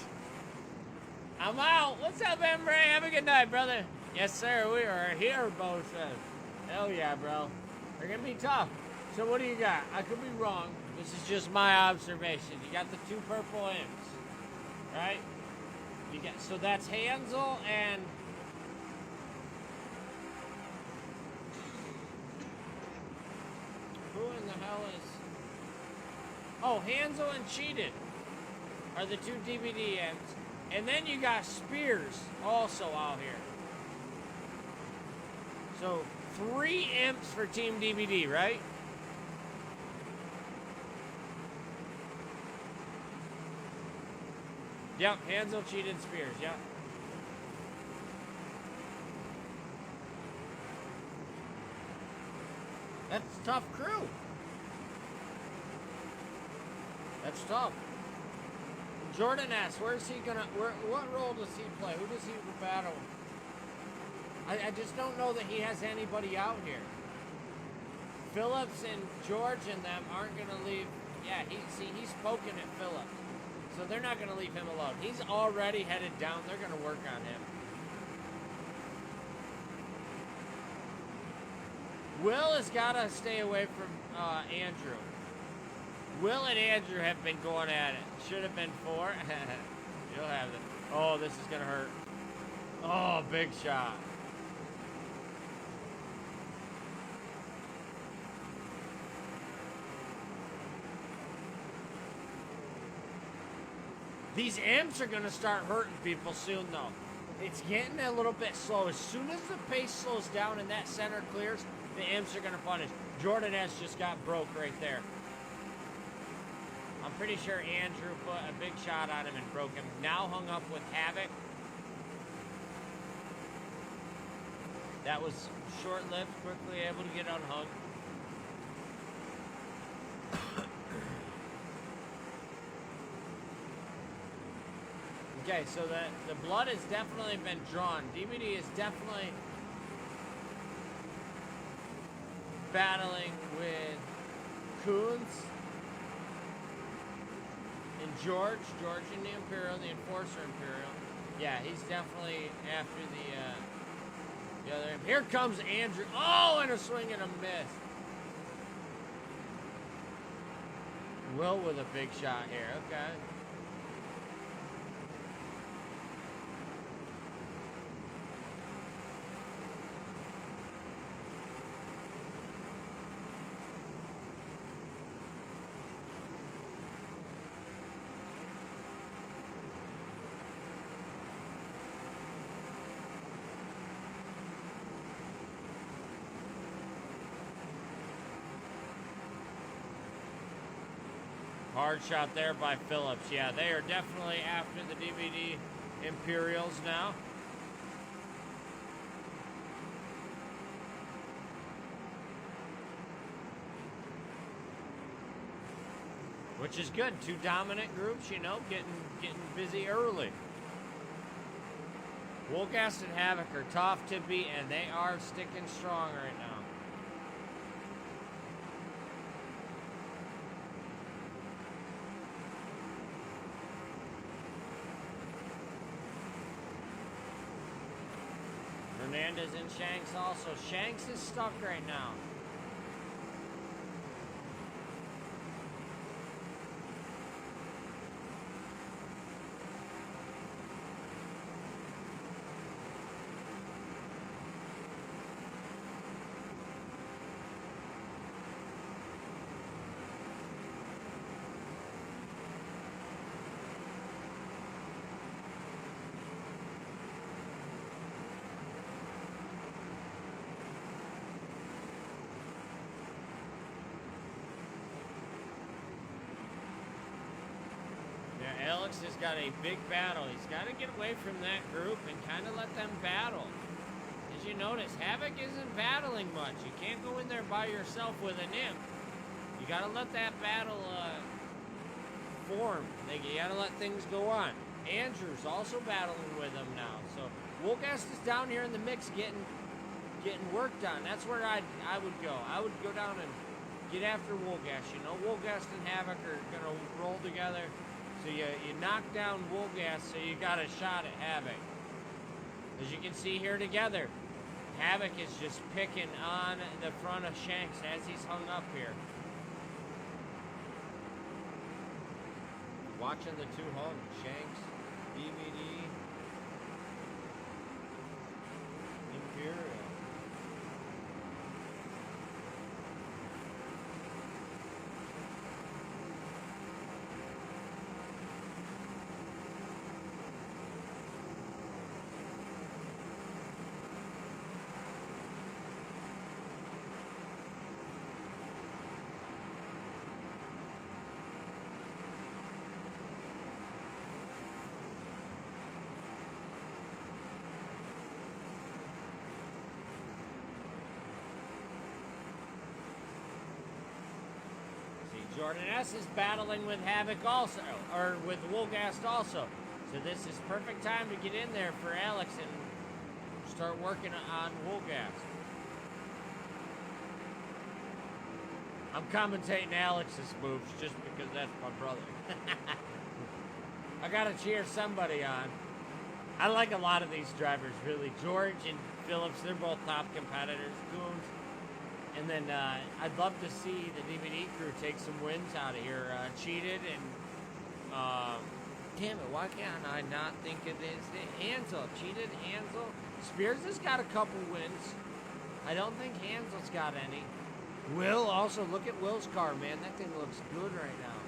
Speaker 2: I'm out. What's up, Embray? Have a good night, brother. Yes, sir. We are here, Bo says. Hell yeah, bro. They're going to be tough. So what do you got? I could be wrong. This is just my observation. You got the 2 purple imps, right? You got, so that's Hansel and... Who in the hell is... Oh, Hansel and Cheated are the 2 DVD imps. And then you got Spears also out here. So 3 imps for Team DVD, right? Yep, Hansel, Cheated, Spears, yep. That's a tough crew. That's tough. Jordan asks, where's he gonna, what role does he play? Who does he battle? I just don't know that he has anybody out here. Phillips and George and them aren't going to leave. Yeah, he's poking at Phillips. So they're not going to leave him alone. He's already headed down. They're going to work on him. Will has got to stay away from Andrew. Will and Andrew have been going at it. Should have been 4. You'll have it. Oh, this is going to hurt. Oh, big shot. These imps are going to start hurting people soon, though. It's getting a little bit slow. As soon as the pace slows down and that center clears, the imps are going to punish. Jordan S. just got broke right there. I'm pretty sure Andrew put a big shot on him and broke him. Now hung up with Havoc. That was short-lived, quickly able to get unhung. Okay, so the blood has definitely been drawn. DBD is definitely battling with Coons and George in the Imperial, the Enforcer Imperial. Yeah, he's definitely after the other. Here comes Andrew. Oh, and a swing and a miss. Will with a big shot here. Okay. Hard shot there by Phillips. Yeah, they are definitely after the DVD Imperials now. Which is good. 2 dominant groups, you know, getting busy early. Wolgast and Havoc are tough to beat, and they are sticking strong right now. Hernandez and Shanks also. Shanks is stuck right now. Alex has got a big battle. He's got to get away from that group and kind of let them battle. As you notice, Havoc isn't battling much. You can't go in there by yourself with an imp. You got to let that battle form. You got to let things go on. Andrew's also battling with them now. So Wolgast is down here in the mix getting work done. That's where I would go. I would go down and get after Wolgast. You know, Wolgast and Havoc are going to roll together. So you knock down Wolgast, so you got a shot at Havoc. As you can see here together, Havoc is just picking on the front of Shanks as he's hung up here. Watching the 2 hung, Shanks, DVD, Imperial. Jordan S. is battling with Havoc also, or with Wolgast also. So this is perfect time to get in there for Alex and start working on Wolgast. I'm commentating Alex's moves just because that's my brother. I gotta cheer somebody on. I like a lot of these drivers, really. George and Phillips, they're both top competitors. Coons. And then I'd love to see the DVD crew take some wins out of here. Cheated and... damn it, why can't I not think of this? Ansel. Cheated, Ansel. Spears has got a couple wins. I don't think Ansel's got any. Will, also, look at Will's car, man. That thing looks good right now.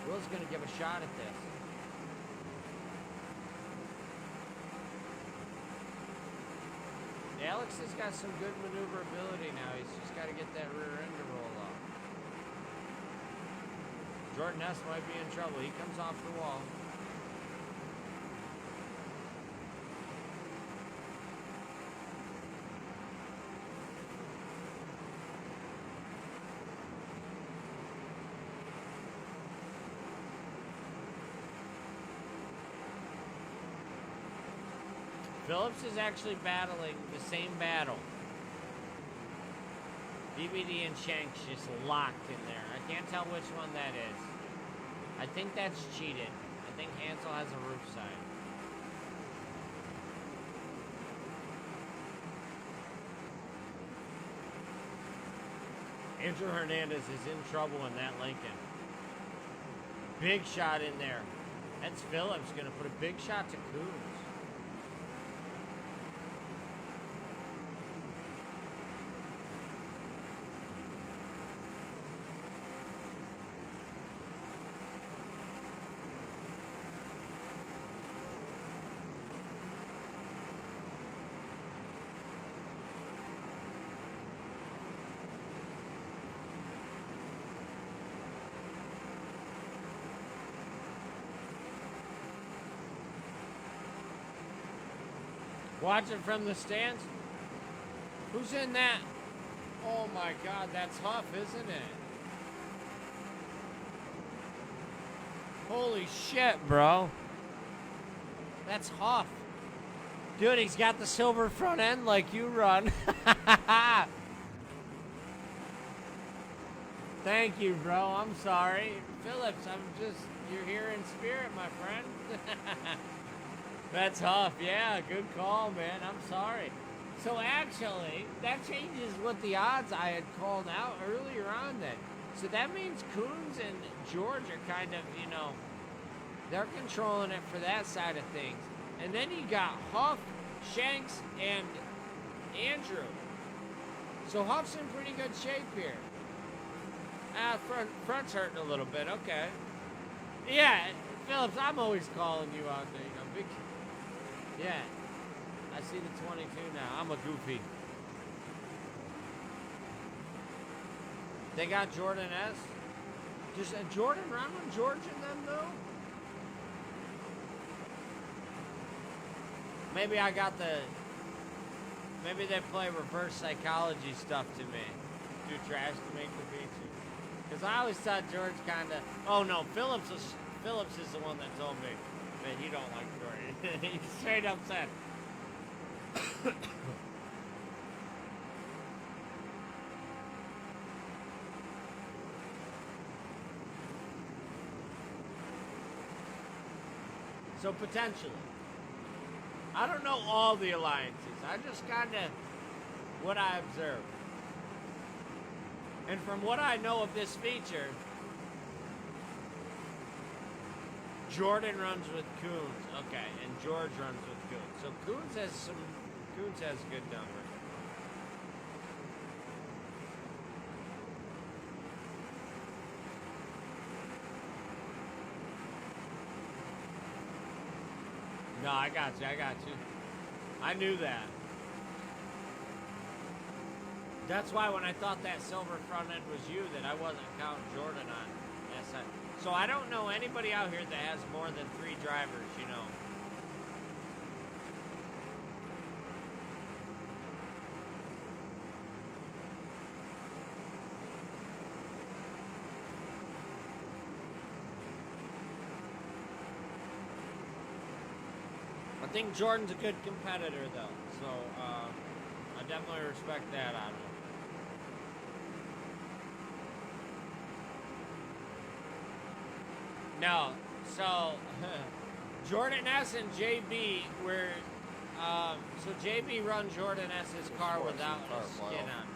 Speaker 2: Will's going to give a shot at this. Alex has got some good maneuverability now. He's just got to get that rear end to roll off. Jordan S. might be in trouble. He comes off the wall. Phillips is actually battling the same battle. DVD and Shanks just locked in there. I can't tell which one that is. I think that's cheated. I think Hansel has a roof side. Andrew Hernandez is in trouble in that Lincoln. Big shot in there. That's Phillips gonna put a big shot to Coons. Watching from the stands. Who's in that? Oh my God, that's Huff, isn't it? Holy shit, bro. That's Huff. Dude, he's got the silver front end like you run. Thank you, bro. I'm sorry. Phillips, you're here in spirit, my friend. That's Huff. Yeah, good call, man. I'm sorry. So actually, that changes what the odds I had called out earlier on then. So that means Coons and George are kind of, they're controlling it for that side of things. And then you got Huff, Shanks, and Andrew. So Huff's in pretty good shape here. Front's hurting a little bit. Okay. Yeah, Phillips, I'm always calling you out there. Big. Yeah. I see the 22 now. I'm a goofy. They got Jordan S. Does Jordan run with George in them, though? Maybe I got the... Maybe they play reverse psychology stuff to me. Do trash to make the beat you. Because I always thought George kind of... Oh, no. Phillips is the one that told me that he don't like Jordan. He straight up said... So potentially. I don't know all the alliances. I just kind of what I observe. And from what I know of this feature, Jordan runs with Coons. Okay, and George runs with Coons. So Coons has good numbers. No, I got you. I knew that. That's why when I thought that silver front end was you, that I wasn't counting Jordan on that side. So I don't know anybody out here that has more than 3 drivers, I think Jordan's a good competitor, though, so I definitely respect that out of him. No, so Jordan S and JB were so JB run Jordan S's car without a skin on.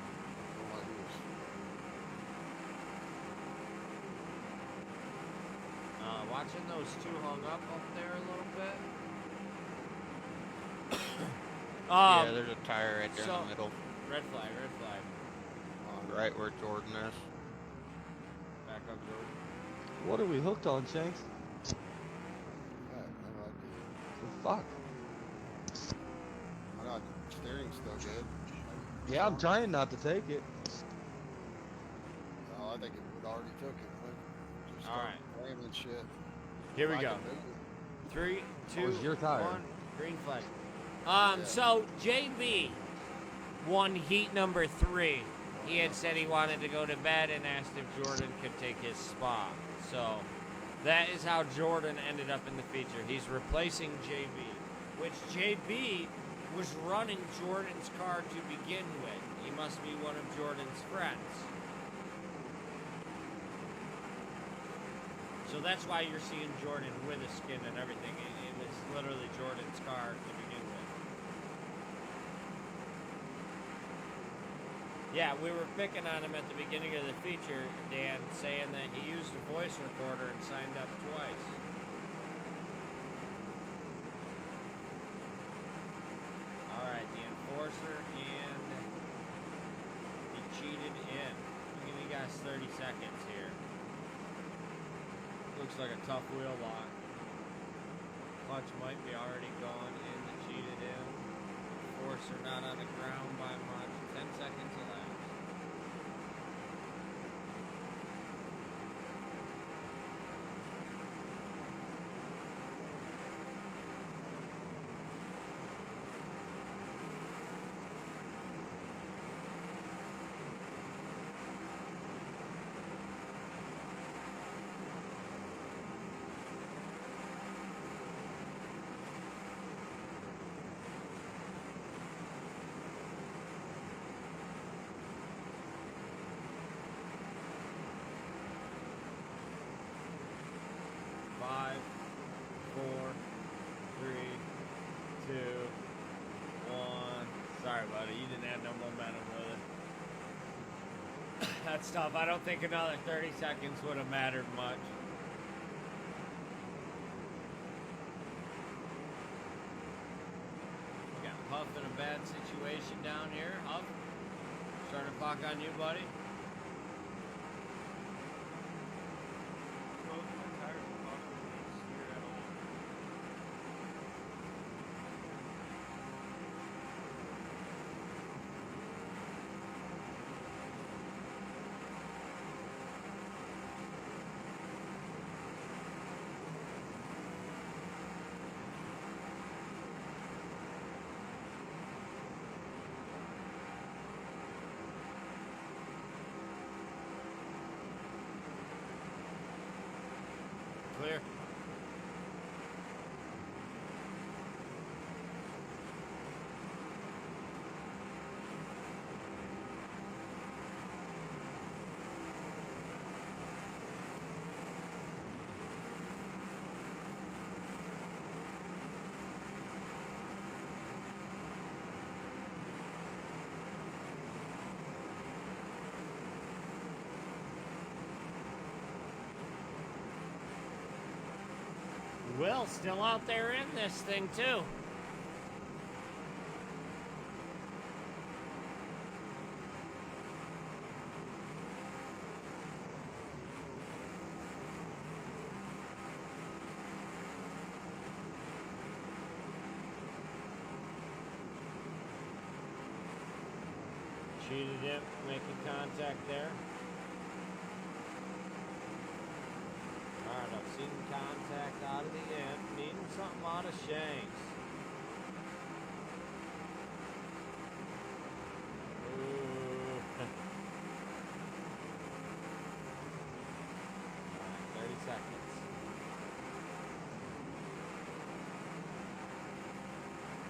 Speaker 2: Watching those two hung up there a little bit.
Speaker 10: Yeah, there's a tire right there in
Speaker 2: so-
Speaker 10: the middle.
Speaker 2: Red flag, red flag.
Speaker 10: Right where Jordan is.
Speaker 2: Back up, Jordan.
Speaker 13: What are we hooked on, Shanks?
Speaker 7: I have no idea.
Speaker 13: The fuck?
Speaker 7: My God, steering's still good.
Speaker 13: Yeah, I'm trying not to take it.
Speaker 7: Oh, I think it would already took it. Just
Speaker 2: All right.
Speaker 7: ramming shit.
Speaker 2: Here we
Speaker 7: I
Speaker 2: go.
Speaker 7: can move it.
Speaker 2: 3, 2,
Speaker 13: it's your tire.
Speaker 2: 1, green flag.
Speaker 7: Yeah.
Speaker 2: So JB won heat number 3. He had said he wanted to go to bed and asked if Jordan could take his spot. So that is how Jordan ended up in the feature. He's replacing JB, which JB was running Jordan's car to begin with. He must be one of Jordan's friends. So that's why you're seeing Jordan with a skin and everything. It was literally Jordan's car to begin with. Yeah, we were picking on him at the beginning of the feature, Dan, saying that he used a voice recorder and signed up twice. Alright, the enforcer and he cheated in. I'll give you guys 30 seconds here. Looks like a tough wheel lock. Clutch might be already gone in the cheated in. Enforcer not on the ground by much. 10 seconds elapsed. Five, 4, 3, 2, 1. Sorry, buddy, you didn't have no momentum with it. That's tough. I don't think another 30 seconds would have mattered much. We got Huff in a bad situation down here. Huff, starting to clock on you, buddy. Clear. Will still out there in this thing too. Cheated him, making contact there. Alright, I've seen contact out of the end. Needing something out of Shanks. Ooh. Alright, 30 seconds.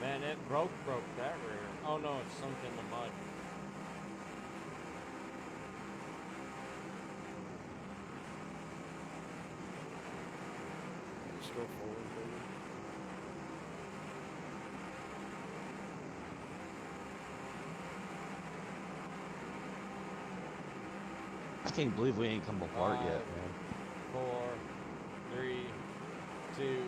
Speaker 2: Man, it broke that rear. Oh no, it's sunk in the mud.
Speaker 7: Just go forward, baby.
Speaker 13: I can't believe we ain't come apart yet,
Speaker 2: 5,
Speaker 13: man.
Speaker 2: 4, 3, 2,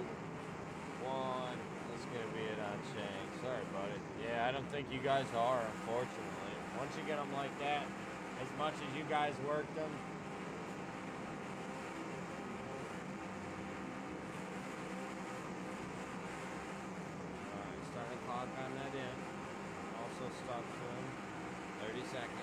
Speaker 2: 1. That's gonna be it on Shank. Sorry, buddy. Yeah, I don't think you guys are, unfortunately. Once you get them like that, as much as you guys worked them. Alright, start the clock on that in. Also stop trim. 30 seconds.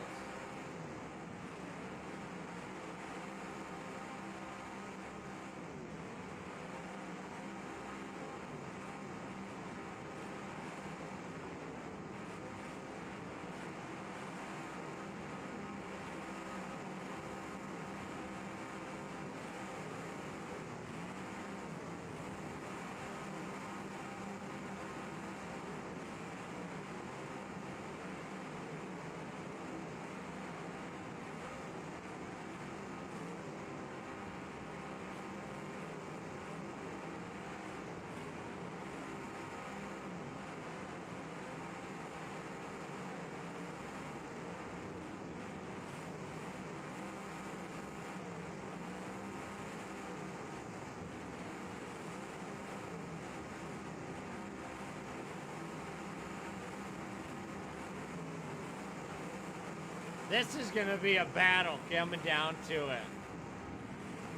Speaker 2: This is gonna be a battle coming down to it.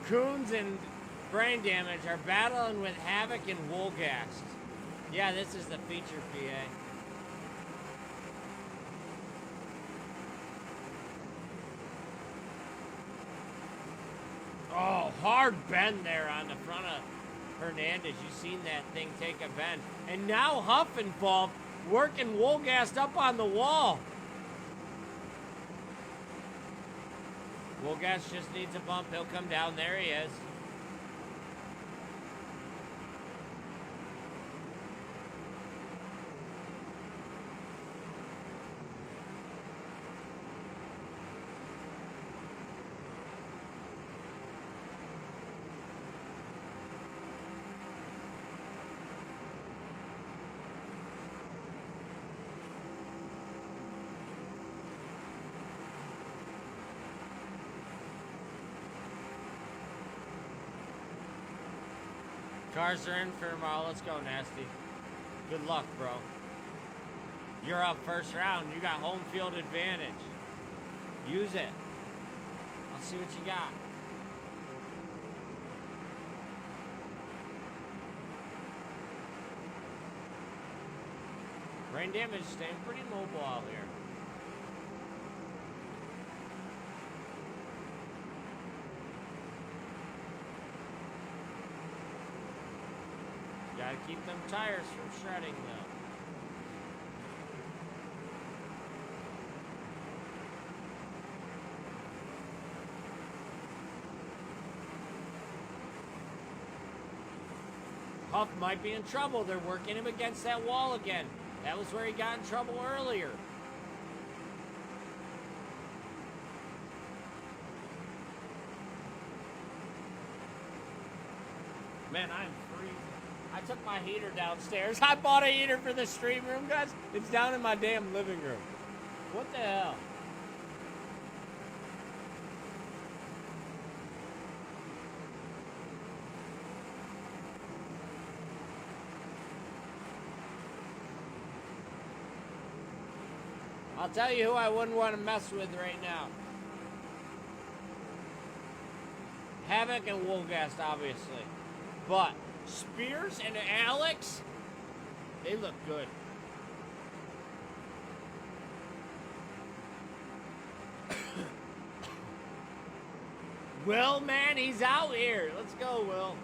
Speaker 2: Coons and Brain Damage are battling with Havoc and Woolgast. Yeah, this is the feature PA. Oh, hard bend there on the front of Hernandez. You seen that thing take a bend. And now Huff involved, working Woolgast up on the wall. Woolgast just needs a bump. He'll come down. There he is. Cars are in for tomorrow. Let's go, Nasty. Good luck, bro. You're up first round. You got home field advantage. Use it. Let's see what you got. Brain Damage staying pretty mobile out here. Gotta keep them tires from shredding though. Huff might be in trouble. They're working him against that wall again. That was where he got in trouble earlier. Man, I'm freezing. I took my heater downstairs. I bought a heater for the stream room, guys. It's down in my damn living room. What the hell? I'll tell you who I wouldn't want to mess with right now. Havoc and Woolgast, obviously. But Spears and Alex, they look good. Will, man, he's out here. Let's go, Will.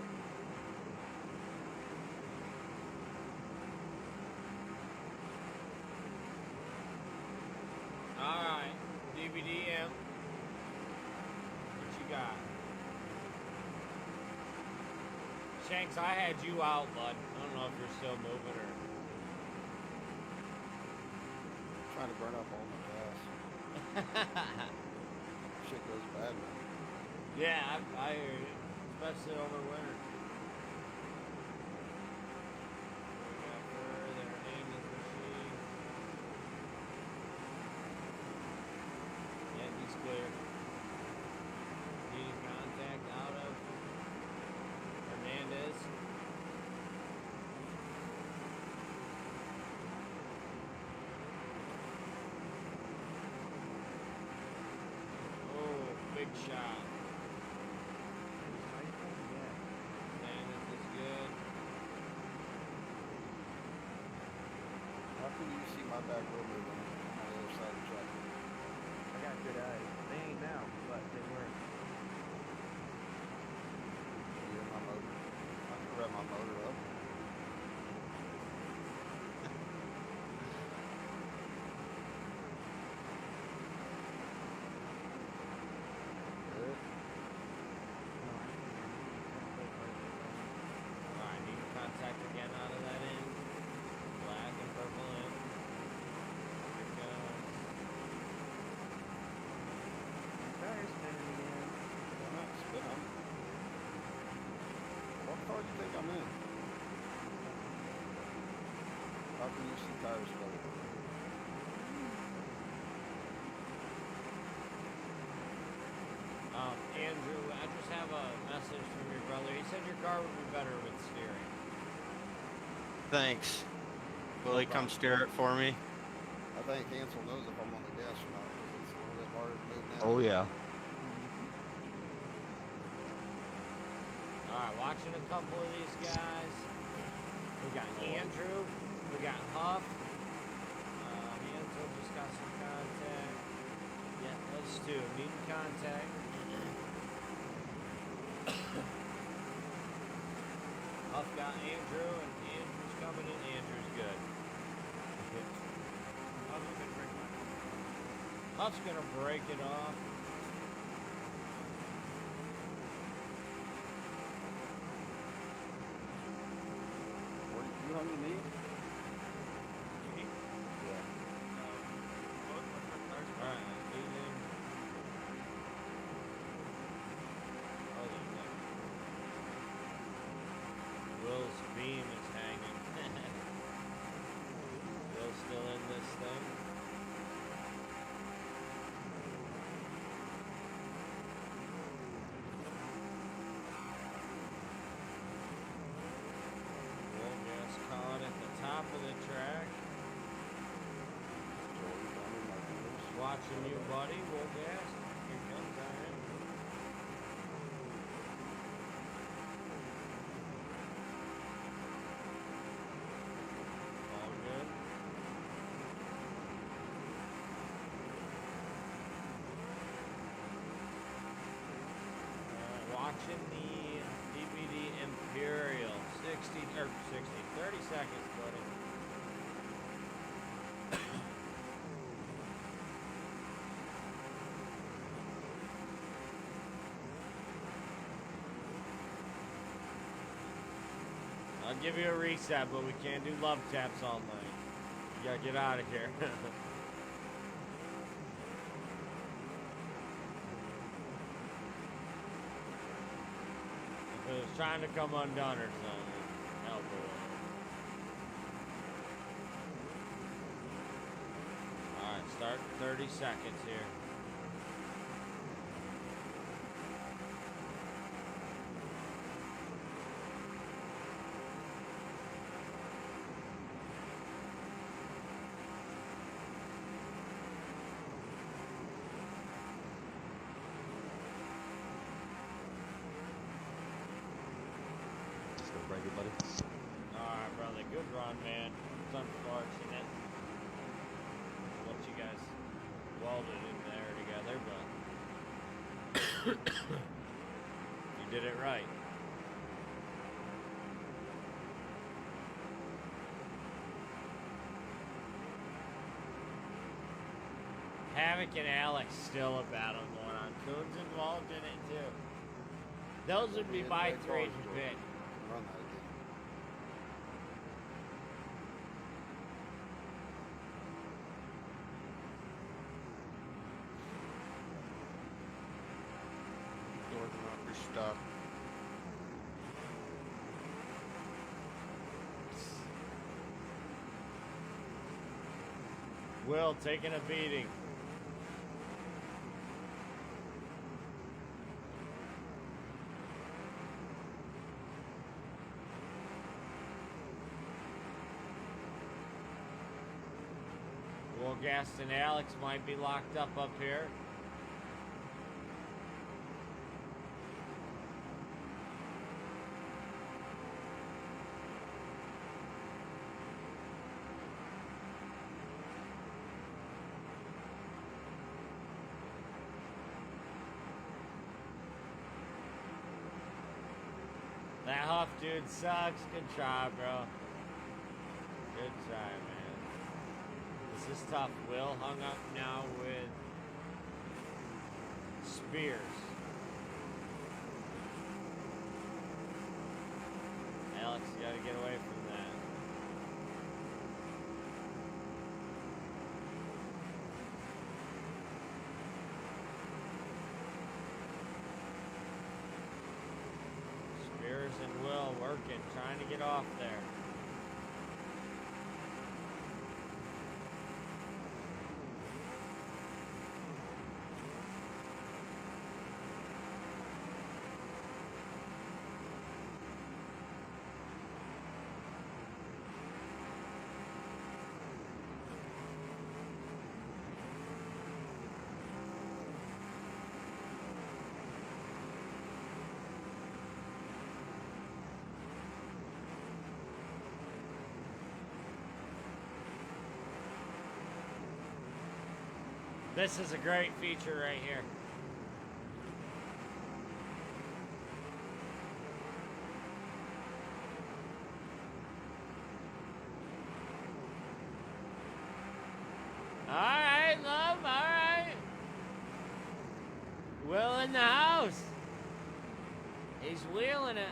Speaker 2: All right, DVDM. What you got? Shanks, I had you out, bud. I don't know if you're still moving or...
Speaker 7: Trying to burn up all my gas. Shit goes bad, man.
Speaker 2: Yeah, I hear you. Especially over winter. Big shot. Stannis is good.
Speaker 7: How can you see my back row moving on the other side of the track?
Speaker 11: I got good eyes. They ain't now, but they were.
Speaker 7: You hear my motor? I can rev my motor up. Good.
Speaker 2: Alright, need contact again out of that end. Black and purple in. Here it goes.
Speaker 11: Tires spinning again.
Speaker 7: I'm not spinning. What car do you think I'm in? How can you see tires spinning?
Speaker 2: Andrew, I just have a message from your brother. He said your car would be better with steering.
Speaker 10: Thanks. Will he come steer it for me?
Speaker 7: I think Ansel knows if I'm on the gas or not, because it's a little bit harder to move now.
Speaker 10: Oh yeah.
Speaker 2: Alright, watching a couple of these guys. We got Andrew. We got Huff. Andrew just got some contact. Yeah, those two. Needing contact. Huff got Andrew, and Andrew's coming in. Andrew's good. Huff's gonna break it off.
Speaker 7: You on your knee? Yeah.
Speaker 2: Alright, leaving. Oh, there's that. Will's beam is hanging. Will's still in this thing. Will just caught at the top of the track. Watching you, buddy. Will gas. Here comes Aaron. All good. Watching the DVD Imperial. 30 seconds, buddy. I'll give you a reset, but we can't do love taps all night. You gotta get out of here. If it was trying to come undone or something, help it. Alright, start 30 seconds here.
Speaker 13: Break it, buddy.
Speaker 2: Alright, brother. Good run, man. It's unfortunate. What you guys welded in there together, but you did it right. Havoc and Alex still a battle going on. Coon's involved in it too. Those would be my three to pick.
Speaker 7: Run that again.
Speaker 10: Northern Rocker stop.
Speaker 2: Will taking a beating. Will Gast and Alex might be locked up here. tough, dude. Sucks. Good try, bro. Good try, man. This is tough. Will hung up now with Spears. Alex, you gotta get away from that. Spears and Will working, trying to get off there. This is a great feature right here. All right, love, all right. Will in the house. He's wheeling it.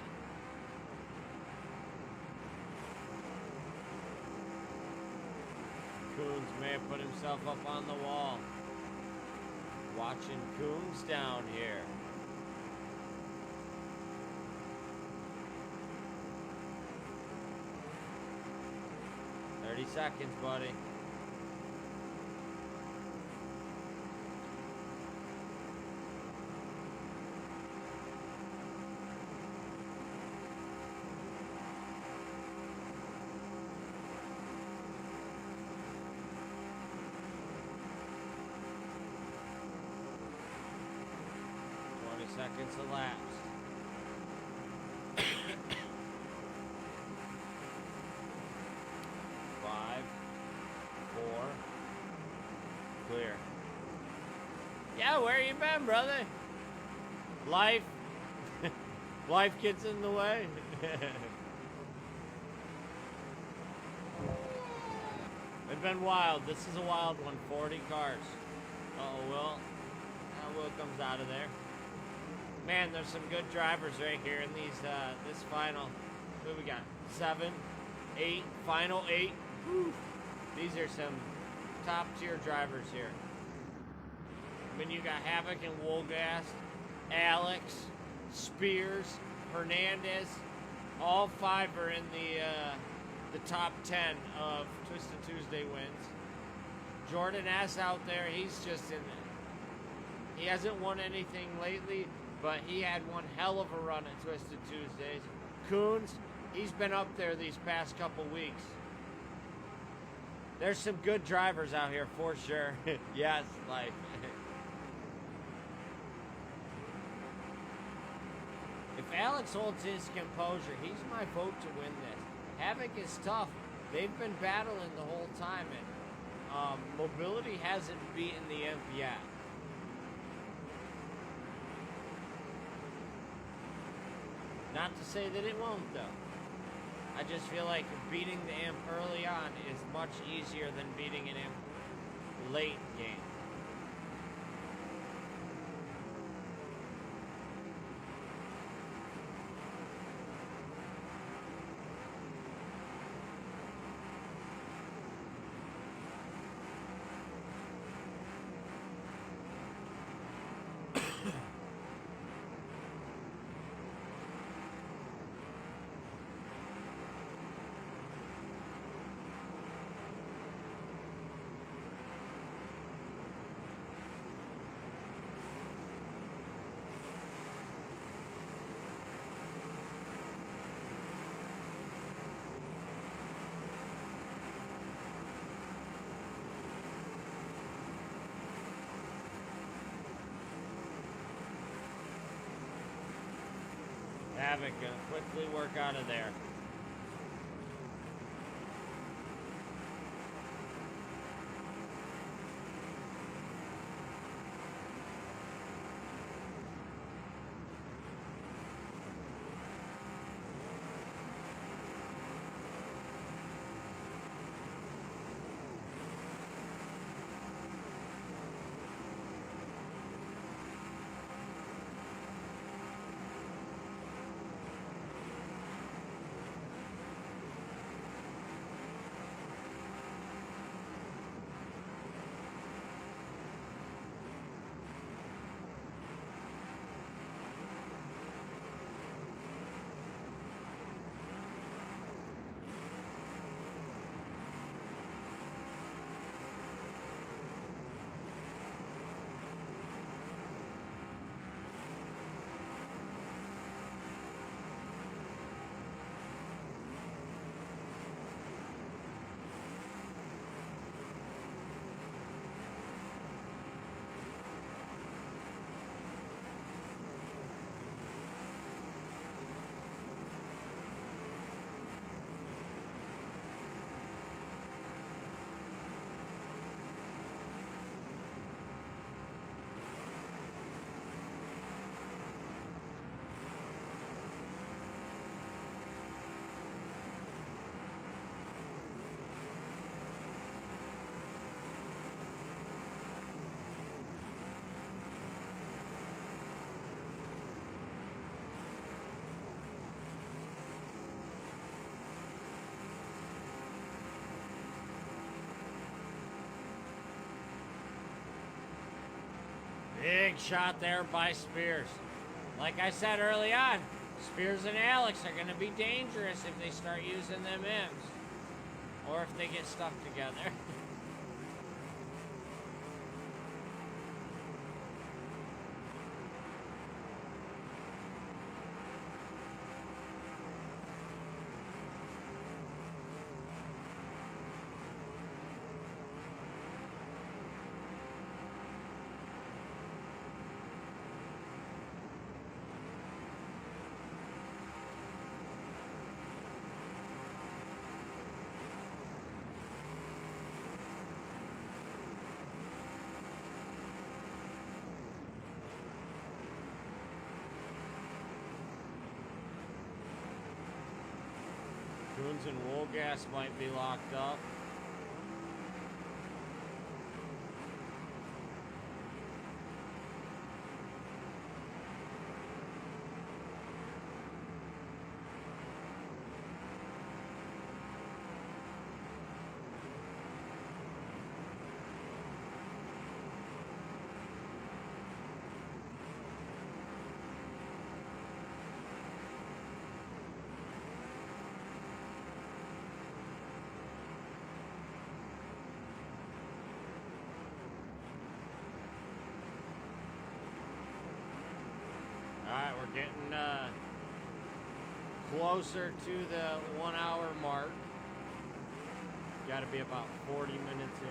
Speaker 2: Coons may have put himself up on the wall. Watching Coons down here. "30 seconds, buddy." Seconds elapsed. 5, 4, clear. Yeah, where you been, brother? Life. Life gets in the way. It's been wild. This is a wild one. 40 cars. Uh-oh, Will. Will comes out of there. Man, there's some good drivers right here in these this final. Who we got? 7, 8, final 8. Whew. These are some top tier drivers here. I mean, you got Havoc and Wolgast, Alex, Spears, Hernandez. All 5 are in the top 10 of Twisted Tuesday wins. Jordan S out there. He's just in. He hasn't won anything lately, but he had one hell of a run at Twisted Tuesdays. Coons, he's been up there these past couple weeks. There's some good drivers out here for sure. Yes, life. If Alex holds his composure, he's my vote to win this. Havoc is tough. They've been battling the whole time, and Mobility hasn't beaten the Imp yet. Not to say that it won't, though. I just feel like beating the Imp early on is much easier than beating an Imp late game. Havoc gonna quickly work out of there. Big shot there by Spears. Like I said early on, Spears and Alex are going to be dangerous if they start using them M's. Or if they get stuck together. Coons and Woolgas might be locked up. Alright, we're getting closer to the 1 hour mark. Got to be about 40 minutes in.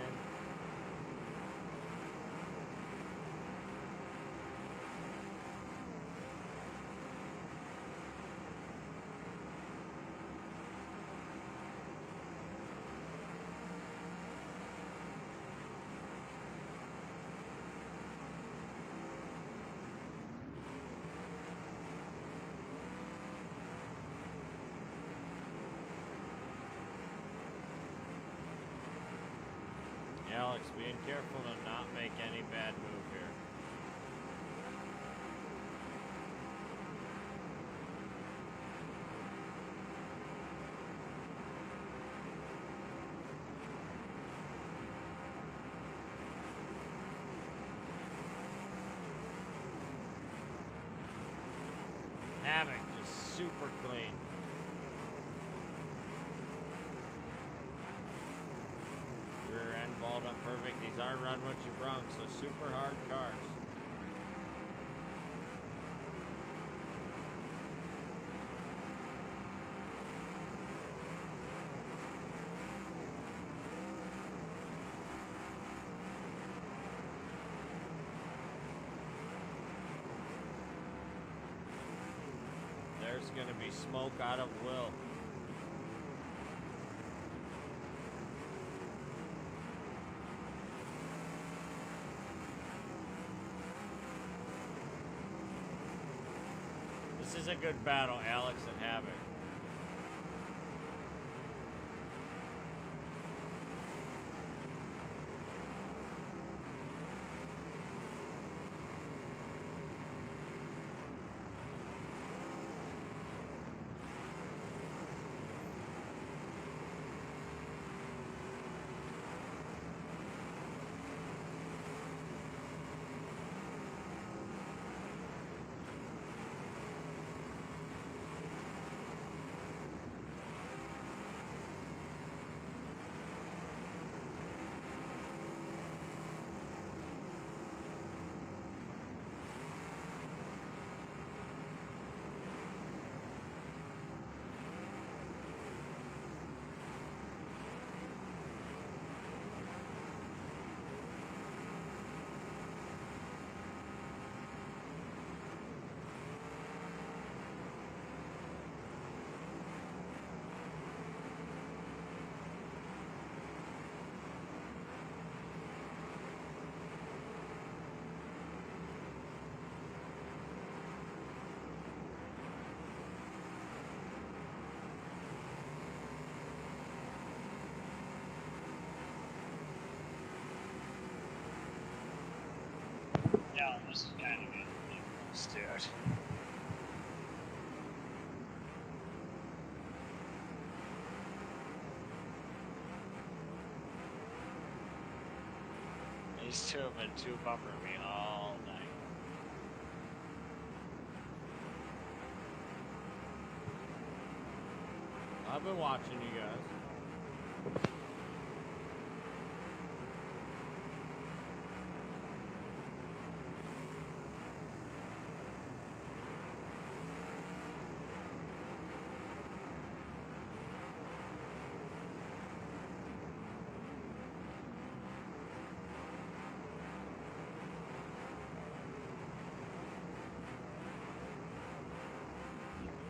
Speaker 2: Alex, being careful to not make any bad move here. Havoc, just super clean. Rear end balled up perfect. These are run what you brung, so super hard cars. There's going to be smoke out of Will. This is a good battle, Alex and Havoc.
Speaker 1: Yeah, this is kind of good. Let's do it. These two have been two bumping me all night.
Speaker 2: I've been watching you guys.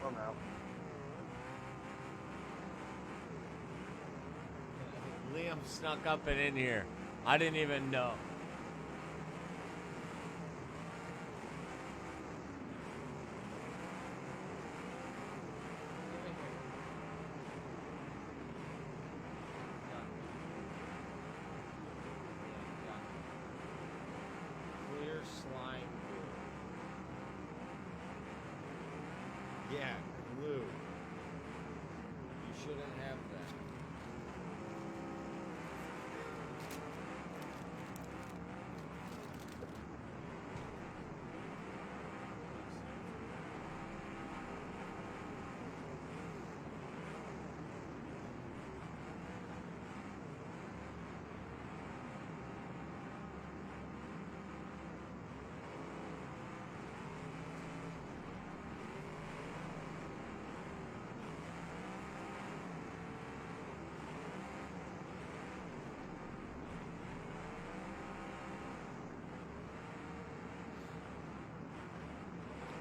Speaker 5: I'm out.
Speaker 2: Liam snuck up and in here. I didn't even know. Clear slime glue. Yeah, glue. You shouldn't have that.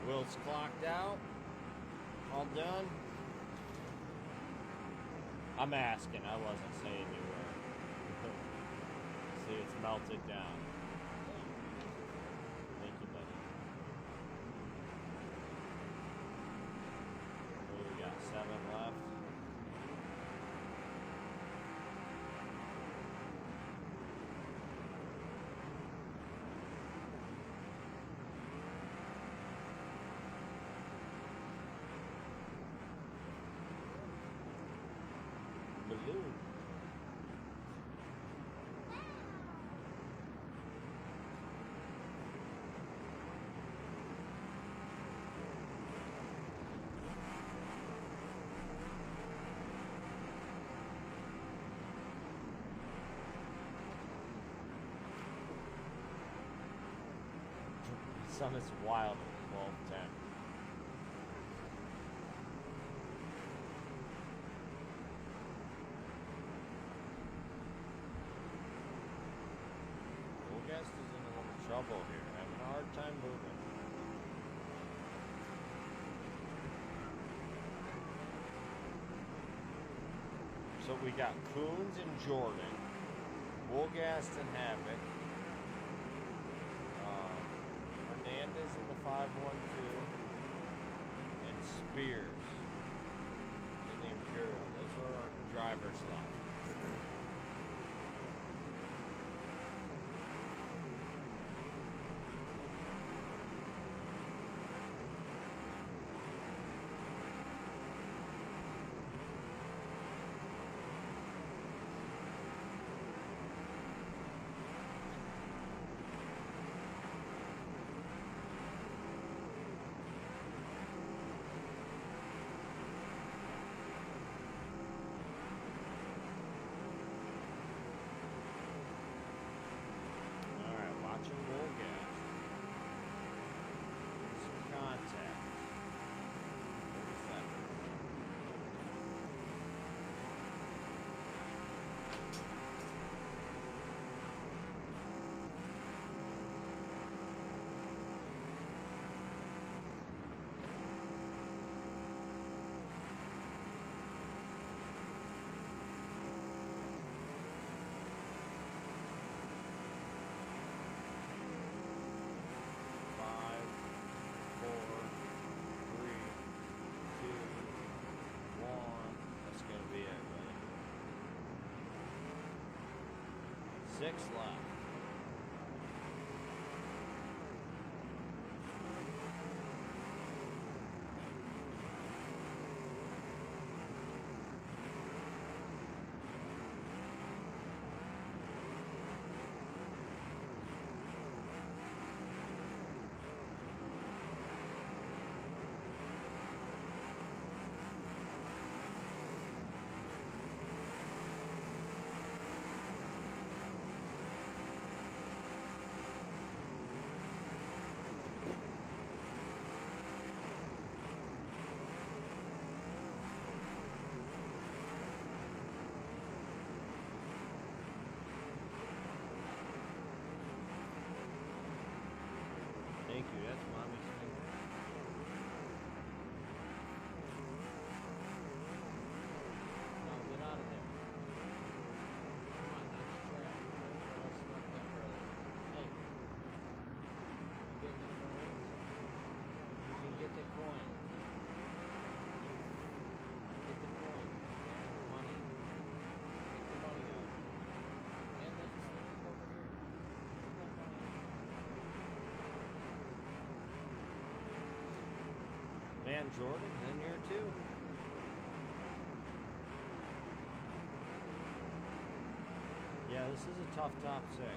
Speaker 2: Will's clocked out. All done. I'm asking. I wasn't saying you were. See, it's melted down. Thank you, buddy. What do we got? 7 left. Balloon. Sun is wild at 12:10. Guest is in a little trouble here, having a hard time moving. So we got Coons and Jordan, Woolgast and Havoc, Hernandez in the 512, and Spears in the Imperial. Those are our drivers left. Six left. and Jordan's in here too. Yeah, this is a tough top 6.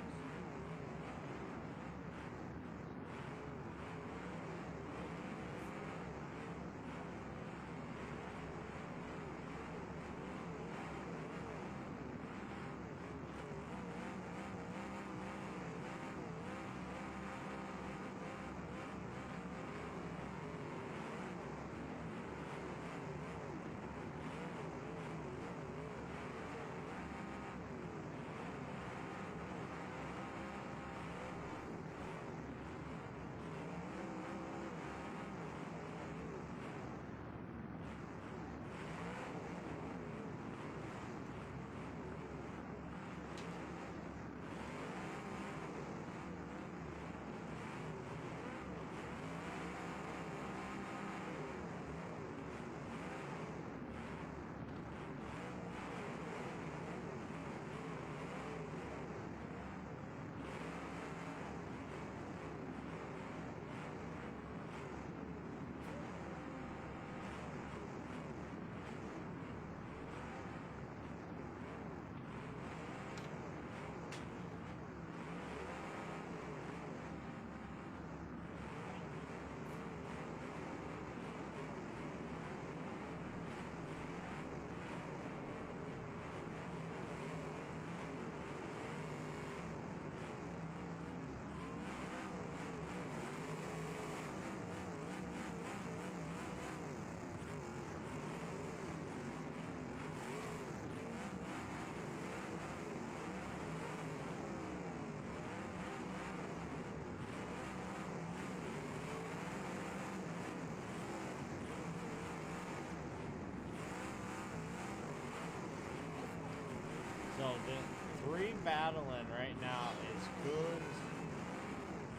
Speaker 2: So the 3 battling right now is Coons,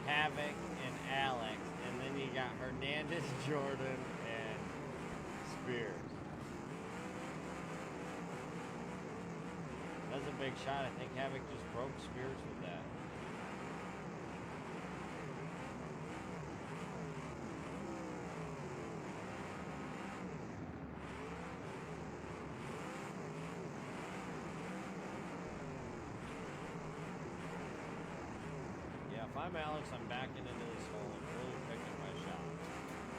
Speaker 2: Havoc, and Alex. And then you got Hernandez, Jordan, and Spears. That's a big shot. I think Havoc just broke Spears with that. If I'm Alex, I'm backing into this hole and really picking my shot.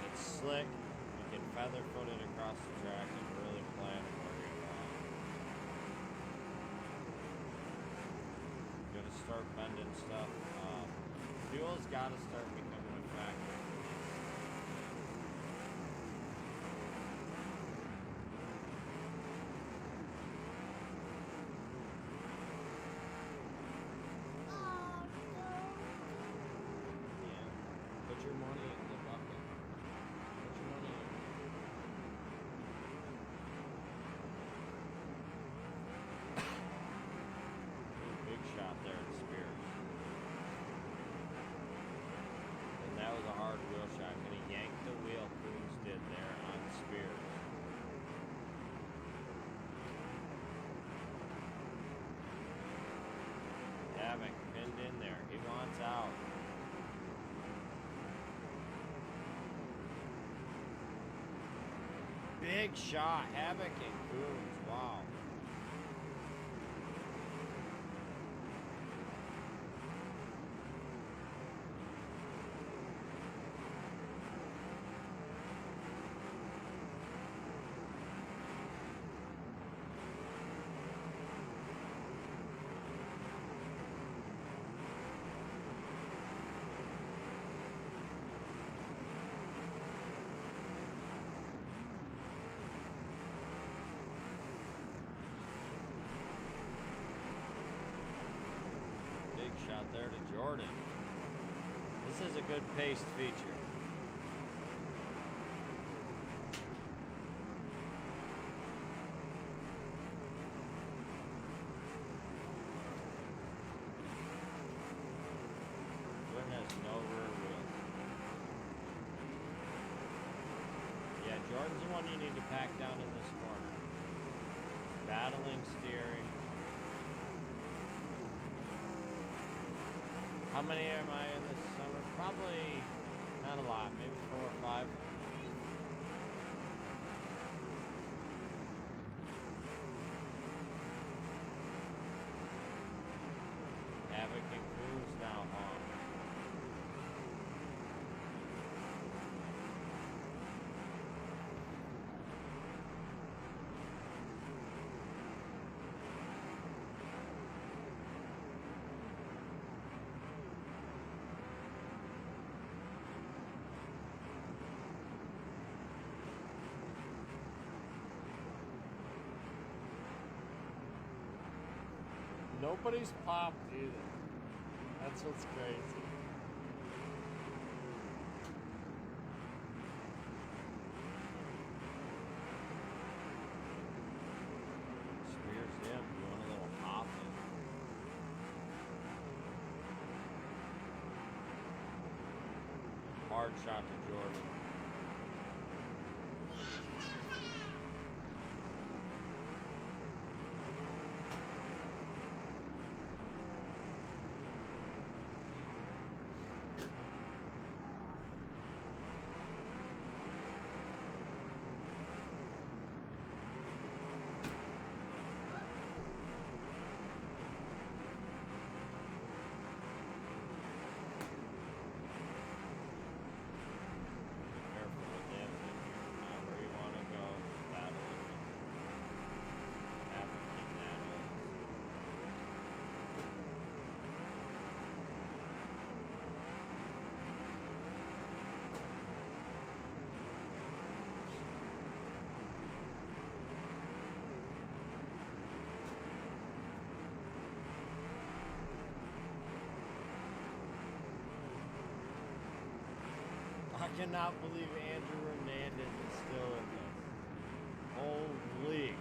Speaker 2: It's slick. You can feather foot it across the track and really plan where you're going. Gonna start bending stuff. Fuel's got to start becoming a factor. Put your money in the bucket. Put your money in. Big shot there to Spears. And that was a hard wheel shot. Gonna yank the wheel Coons did there on Spears. Havoc pinned in there. He wants out. Big shot, Havoc and Coons. Wow. Shot there to Jordan. This is a good paced feature. Jordan has no rear wheel. Yeah, Jordan's the one you need to pack down in this corner. Battling steering. How many am I in this summer? Probably not a lot, maybe 4 or 5. Nobody's popped either. That's what's crazy. Spears, yeah, doing a little hopping. Hard shot to Jordan. I cannot believe Andrew Hernandez is still in this. Holy.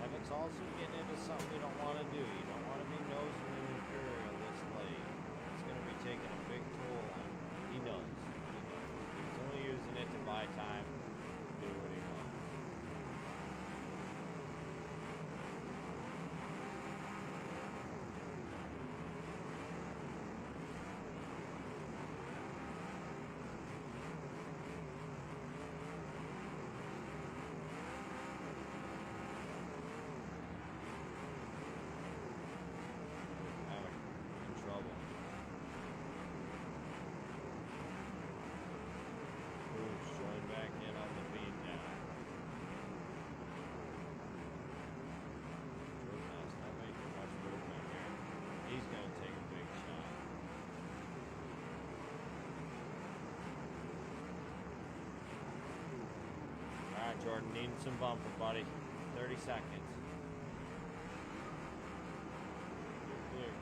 Speaker 2: Evan's also getting into something we don't want to do. You don't want to be nosing in Imperial this late. It's going to be taking a big toll on him. He knows. He's only using it to buy time, do what he wants. In trouble. Cruz joined back in on the beat now. Cruz not making much movement here. He's going to take a big shot. Alright, Jordan, needing some bumper, buddy. 30 seconds. You're clear.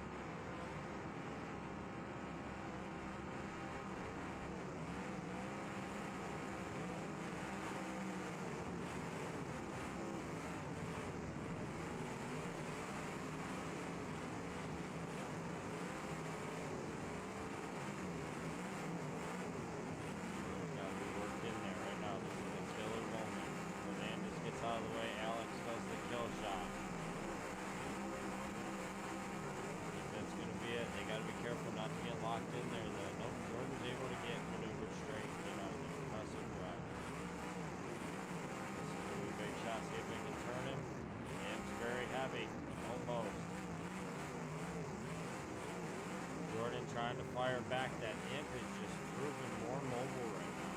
Speaker 2: Gotta be worked in there right now. This is a killer moment. Hernandez gets out of the way. Alex does the kill shot. I think that's gonna be it. They gotta be careful not to get locked in there though. Nope, Jordan's able to get maneuvered straight and get out of there. Impressive drive. This is gonna be a big shot. See if they can turn him. And it's very heavy. Almost. Jordan trying to fire back. That imp is just proving more mobile right now.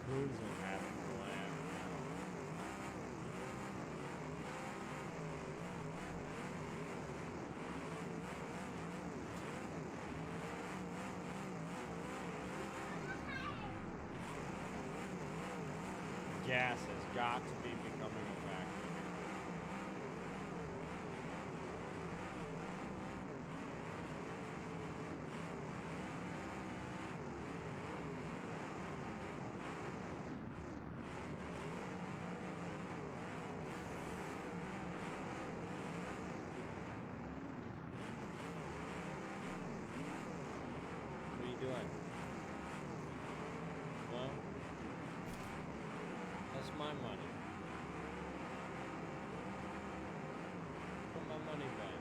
Speaker 2: Cruz is having a laugh now. Gas has got to be becoming a factor here. What are you doing? No? That's my money. Put my money back.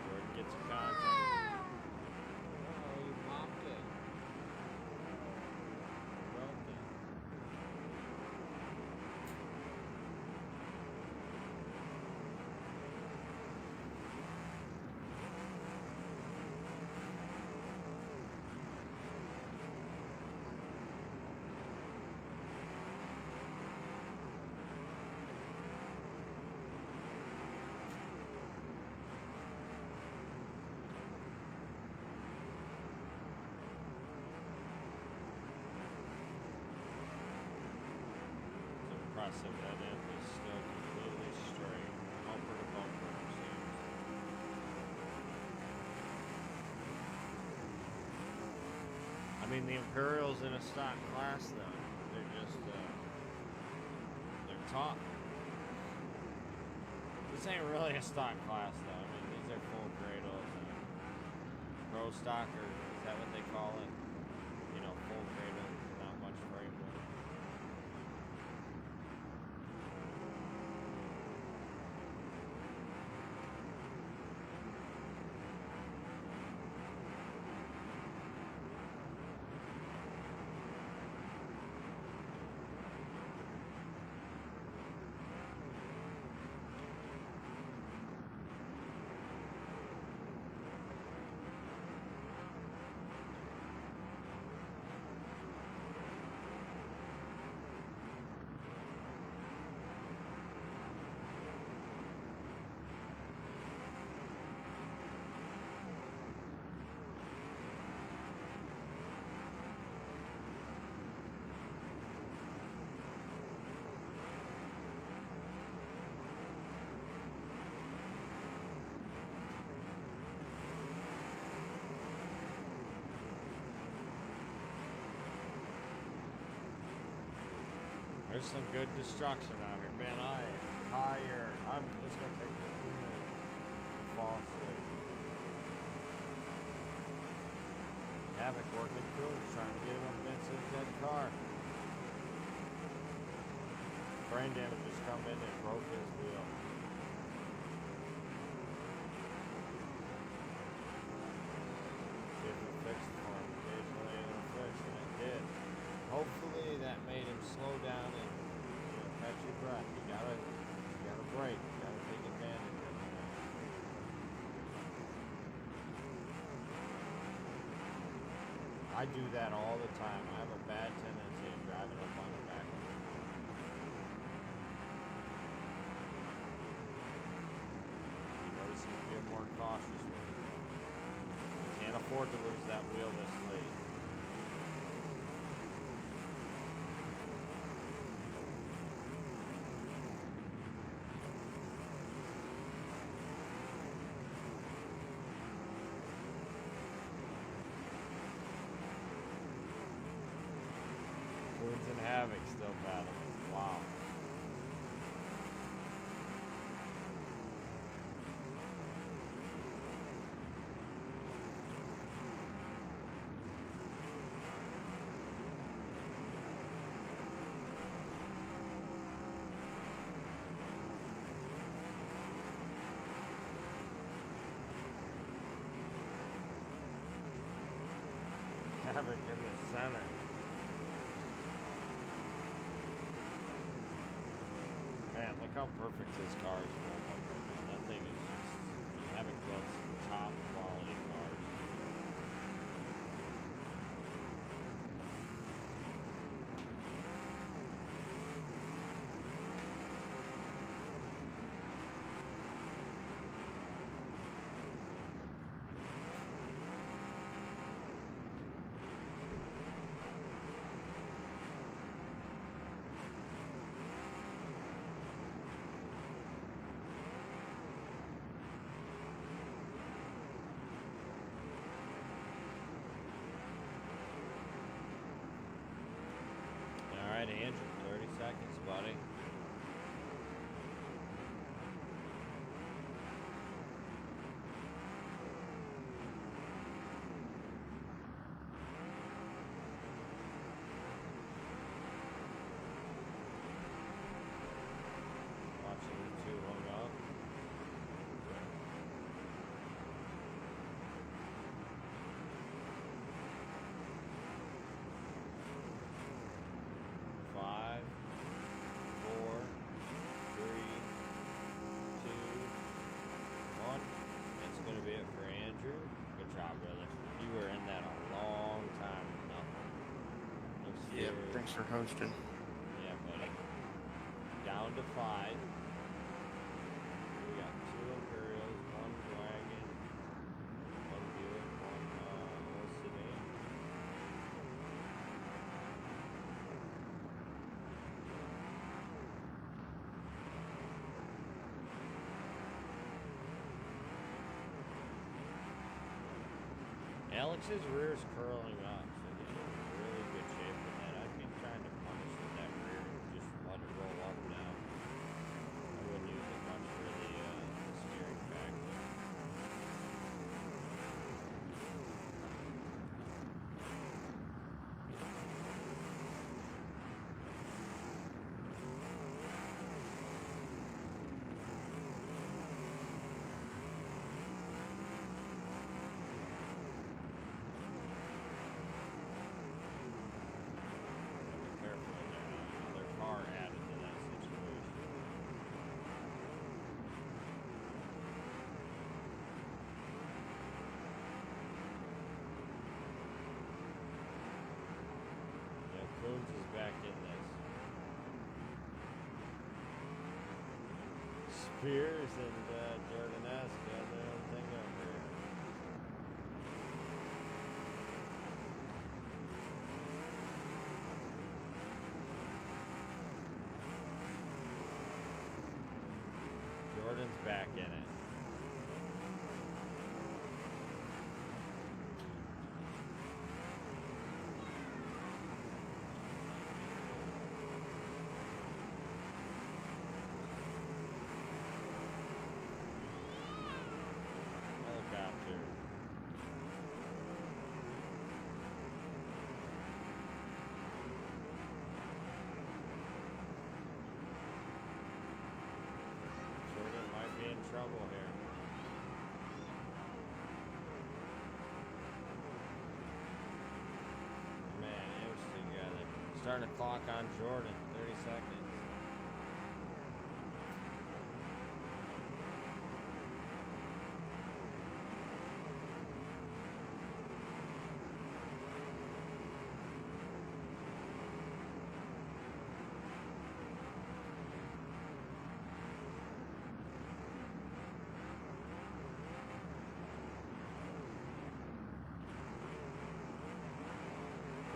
Speaker 2: Jordan gets a contact. Oh, you popped it. Broke it. impressive that imp is still completely straight, bumper to bumper, it seems. I mean, the Imperial's in a stock class, though. They're just, they're top. This ain't really a stock class, though. I mean, these are full cradles and pro stock, or is that what they call it? You know, full cradle, not much framework. There's some good destruction out here, man. I'm just gonna take a few minutes to fall asleep. Havoc working through, trying to get him up into his dead car. Brain damage just come in and broke his wheel. See if it fixed for him. Occasionally it'll fix, and it did. Hopefully that made him slow down and catch your breath. You gotta brake. You gotta take advantage of it. I do that all the time. I have a bad tendency of driving up on the back. You notice him being more cautious with it. You can't afford to lose that wheel this late. Woods and Havoc still battling. Wow. Havoc in the center. Man, look how perfect his car is rolled up right now. That thing is just having built some top quality cars. Alright, Andrew, 30 seconds, buddy. Watching the two hook up. Five, 4, 3, 2, 1. That's gonna be it for Andrew. Good job, brother. You were in that a long time. No
Speaker 8: Yeah,
Speaker 2: serious.
Speaker 8: thanks for hosting.
Speaker 2: Yeah, buddy. Down to 5. We got 2 Imperials, 1 wagon, 1 Buick, 1 old sedan. Alex's rear's curling up, so he's in really good shape with that. I've been trying to punish with that rear, just let it roll up now. I wouldn't use it much for the steering factor. Coons is back in this. Spears and Jordan-esque got their own thing over here. Jordan's back in it. Helicopter. Jordan might be in trouble here. Man, it was together. Starting to clock on Jordan. 30 seconds.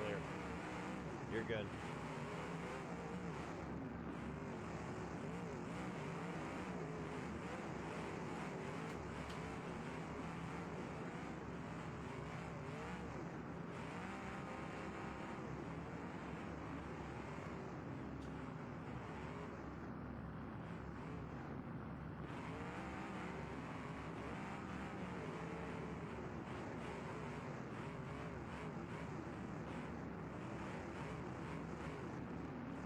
Speaker 2: Clear. You're good.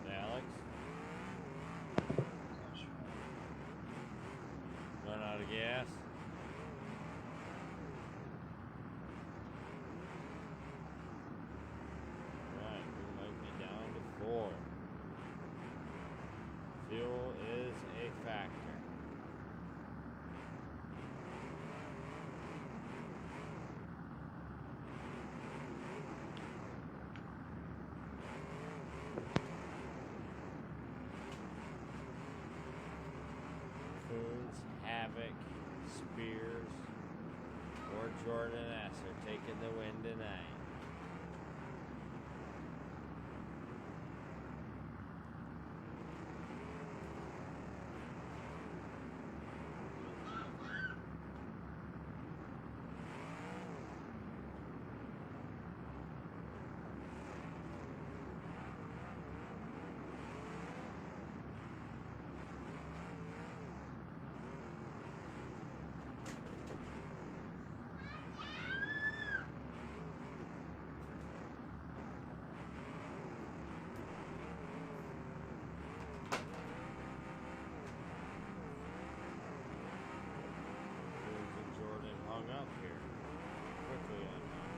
Speaker 2: Alex? Run out of gas? Right, we might be down to 4. Fuel is a factor. Coons, Havoc, Spears, or Jordan S are taking the win tonight. Coons and Jordan hung up here. Quickly unhung.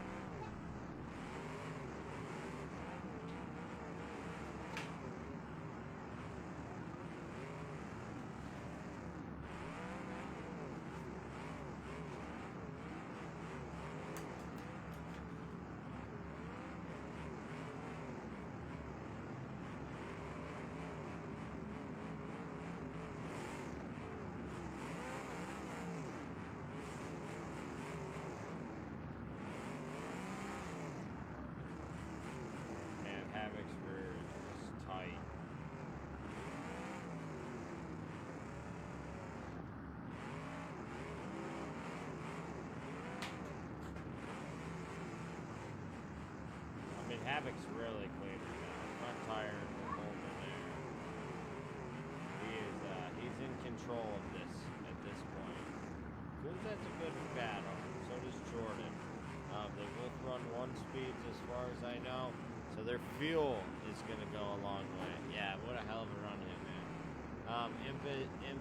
Speaker 2: Havoc's really clean right now. Front tire and holding there. He's in control of this at this point. Coons has a good battle. So does Jordan. They both run 1 speeds as far as I know. So their fuel is going to go a long way. Yeah, what a hell of a run him, man. Imp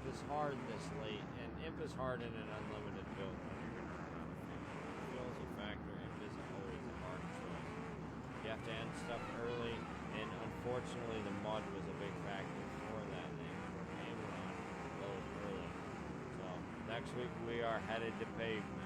Speaker 2: is hard this late, and Imp is hard in an unlimited build when you're going to run out of fuel. Fuel is a factor. Imp isn't always a hard choice. You have to end stuff early, and unfortunately the mud was a big factor for that. They were able on load early. So next week we are headed to pavement.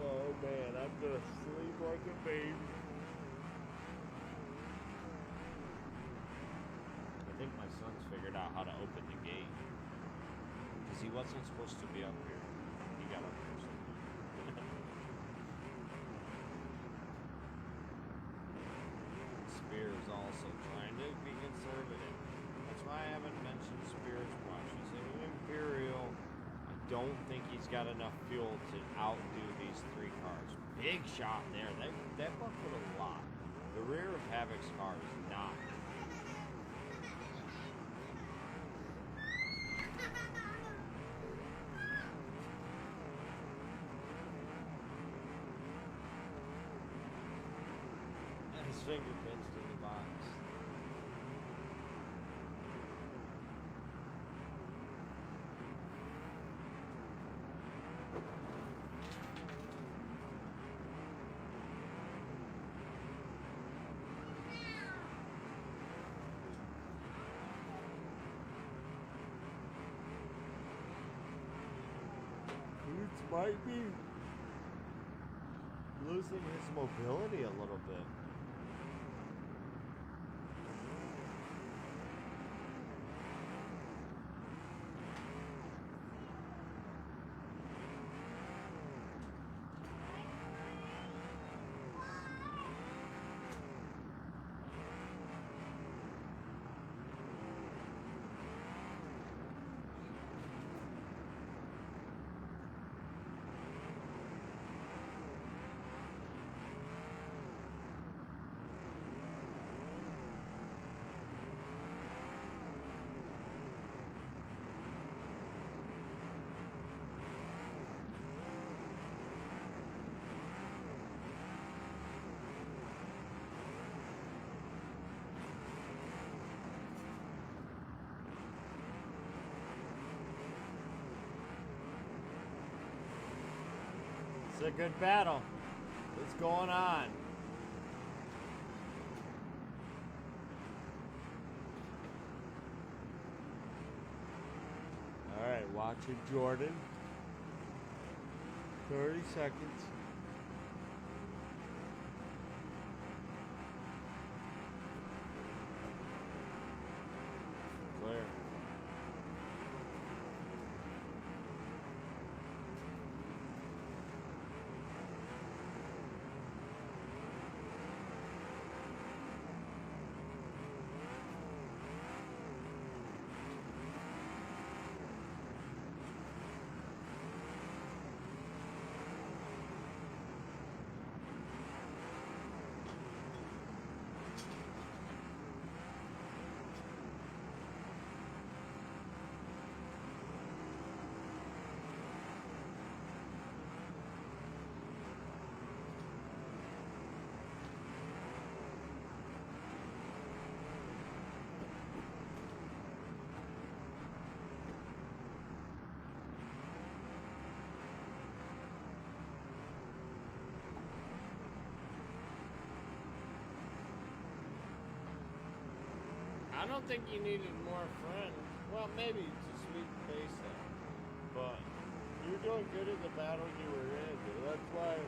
Speaker 2: Oh man, I'm gonna sleep like a baby. I think my son's figured out how to open the gate. Because he wasn't supposed to be up here. He got up here somehow. Spears also trying to be conservative. That's why I haven't mentioned Spears much. He's an Imperial. I don't think he's got enough fuel to outdo these 3 cars. Big shot there. That buckled a lot. The rear of Havoc's car is not. And his fingerprints in the box. Might be losing his mobility a little bit. It's a good battle. What's going on? Alright, watching Jordan. 30 seconds. Clear. I don't think you needed more friends. Well, maybe to sweep the pace up. But you're doing good in the battle you were in. That's why.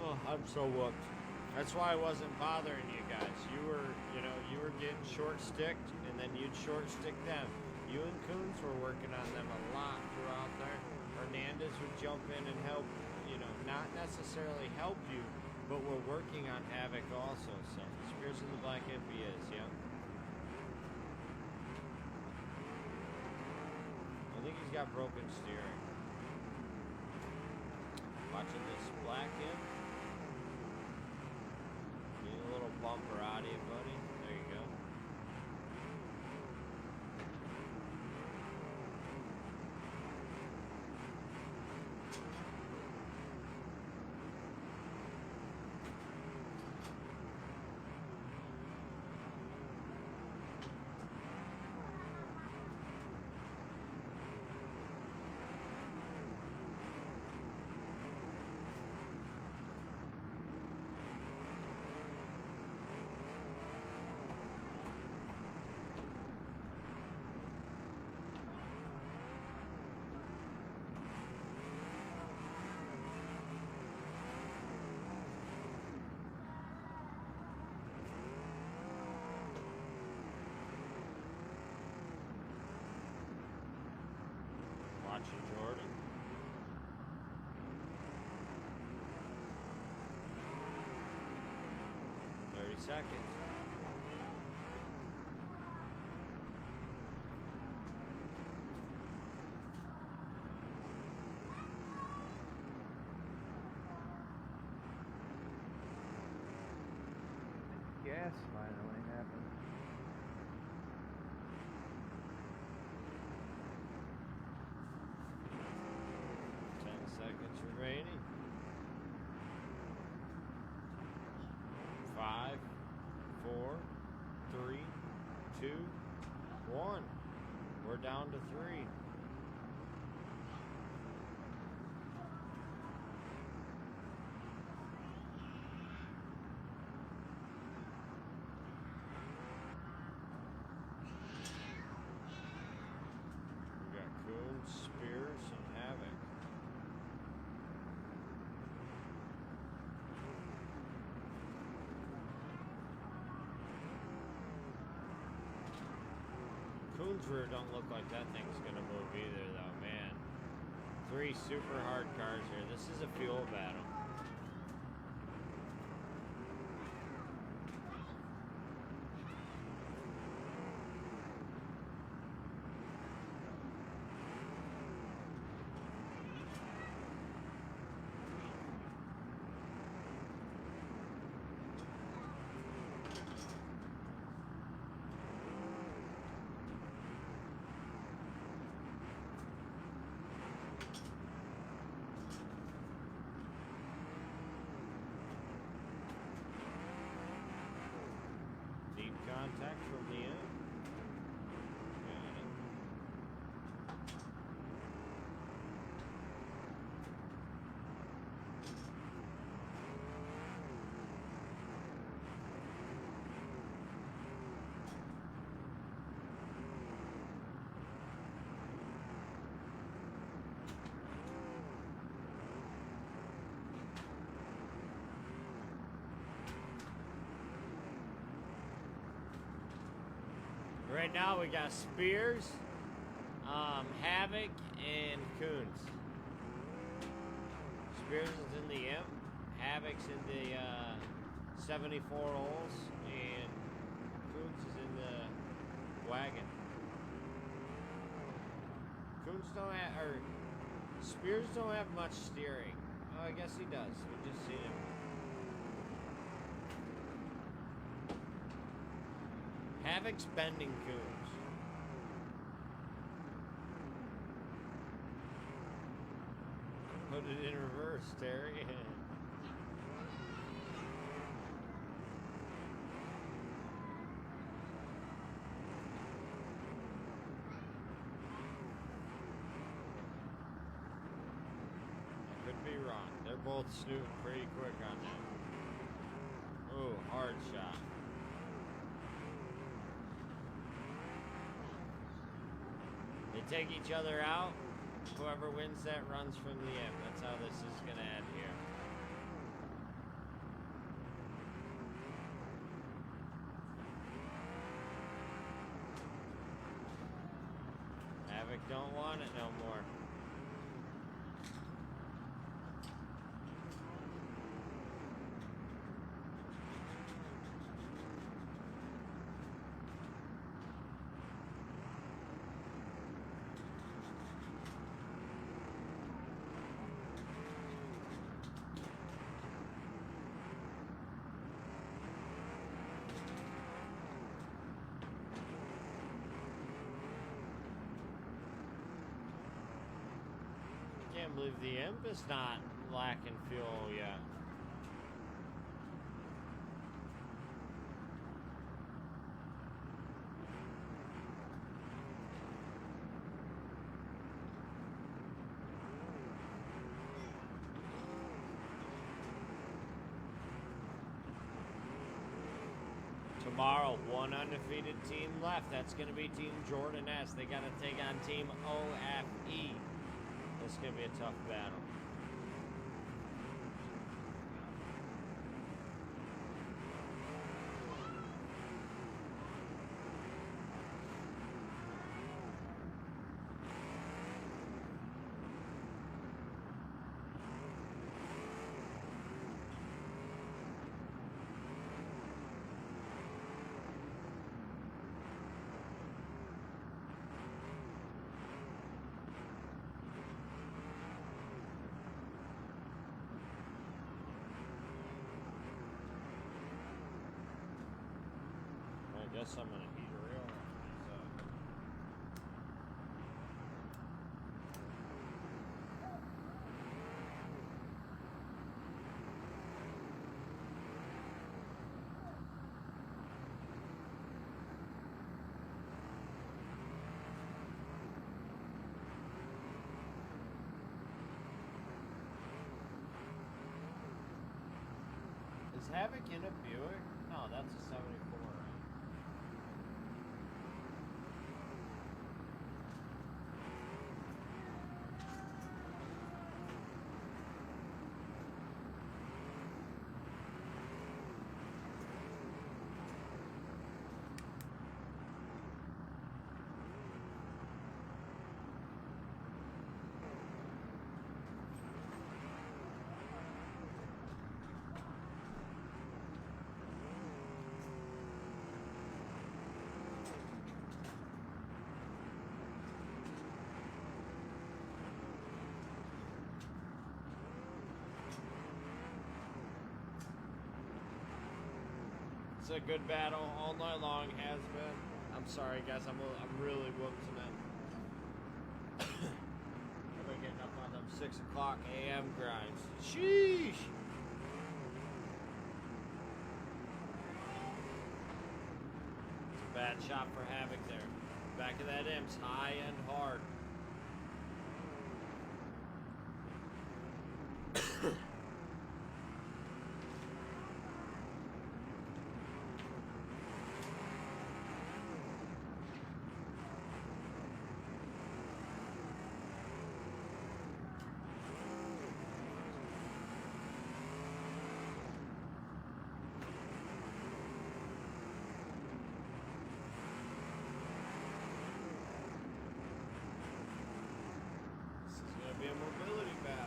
Speaker 2: Oh, I'm so whooped. That's why I wasn't bothering you guys. You were getting short sticked, and then you'd short stick them. You and Coons were working on them a lot throughout there. Hernandez would jump in and help, not necessarily help you, But we're working on Havoc also, so Spears in the Black if he is, yeah. I think he's got broken steering. Watching this Black imp. Need a little bumper out of you, buddy. There you go. Watching Jordan. Seconds.
Speaker 11: Gas finally happened.
Speaker 2: Seconds remaining. 5, 4, 3, 2, 1. We're down to 3. We got Coons, Spears, and Havoc. Coons rear don't look like that thing's gonna move either, though, man. 3 super hard cars here. This is a fuel battle. Contact from the end. Got it. Right now we got Spears, Havoc, and Coons. Spears is in the imp, Havoc's in the 74 holes, and Coons is in the wagon. Coons don't have, or Spears don't have much steering. Oh, I guess he does. We just seen him. Havoc's bending Coons. Put it in reverse, Terry. I could be wrong. They're both snooping pretty quick on that. Ooh, hard shot. They take each other out. Whoever wins that runs from the end. That's how this is going to end here. Havoc don't want it no more. can't believe the Imp is not lacking fuel yet. Tomorrow, one undefeated team left. That's going to be Team Jordan S. They got to take on Team OFE. This is going to be a tough battle. I guess I'm gonna heat a rail on myself. Is Havoc in a Buick? No, that's a 74, right? It's a good battle all night long, has been. I'm sorry, guys. I'm really whooped tonight. I've been getting up on them 6 o'clock a.m. grinds. Sheesh! It's a bad shot for Havoc there. Back of that Imp's high and hard. Be a mobility battle.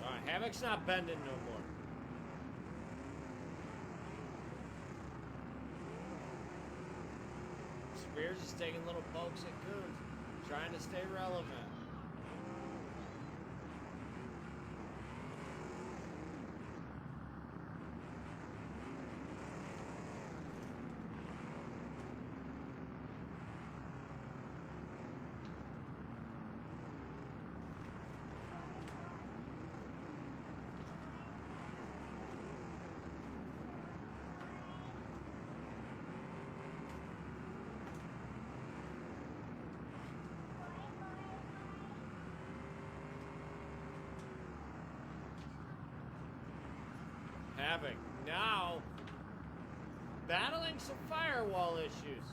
Speaker 2: Alright, Havoc's not bending no more. Spears is taking little pokes at Coons, trying to stay relevant. Havoc now battling some firewall issues.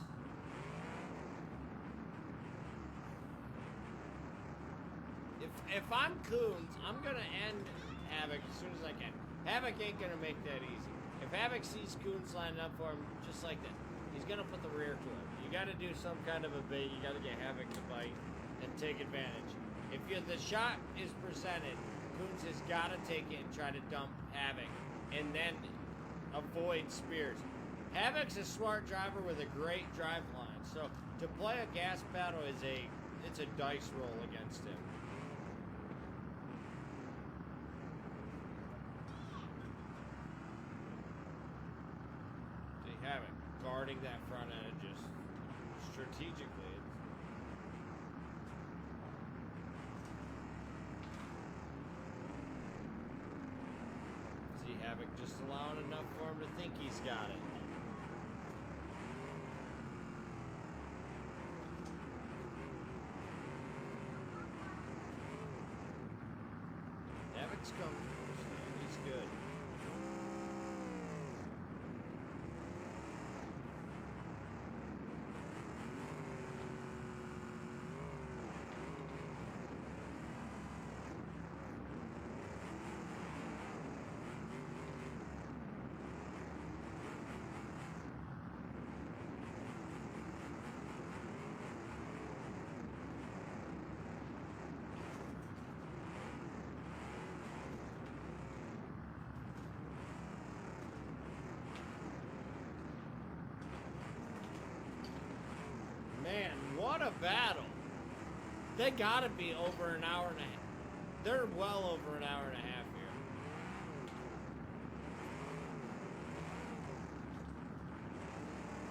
Speaker 2: If I'm Coons, I'm gonna end Havoc as soon as I can. Havoc ain't gonna make that easy. If Havoc sees Coons lining up for him just like that, he's gonna put the rear to him. You gotta do some kind of a bait. You gotta get Havoc to bite and take advantage. If the shot is presented, Coons has gotta take it and try to dump Havoc. And then avoid Spears. Havoc's a smart driver with a great drive line, so to play a gas battle it's a dice roll against him. See Havoc guarding that front end just strategically. See Havoc just allowing enough for him to think he's got it. Havoc's comfortable, so he's good. Man, what a battle. They gotta be over an hour and a half. They're well over an hour and a half here.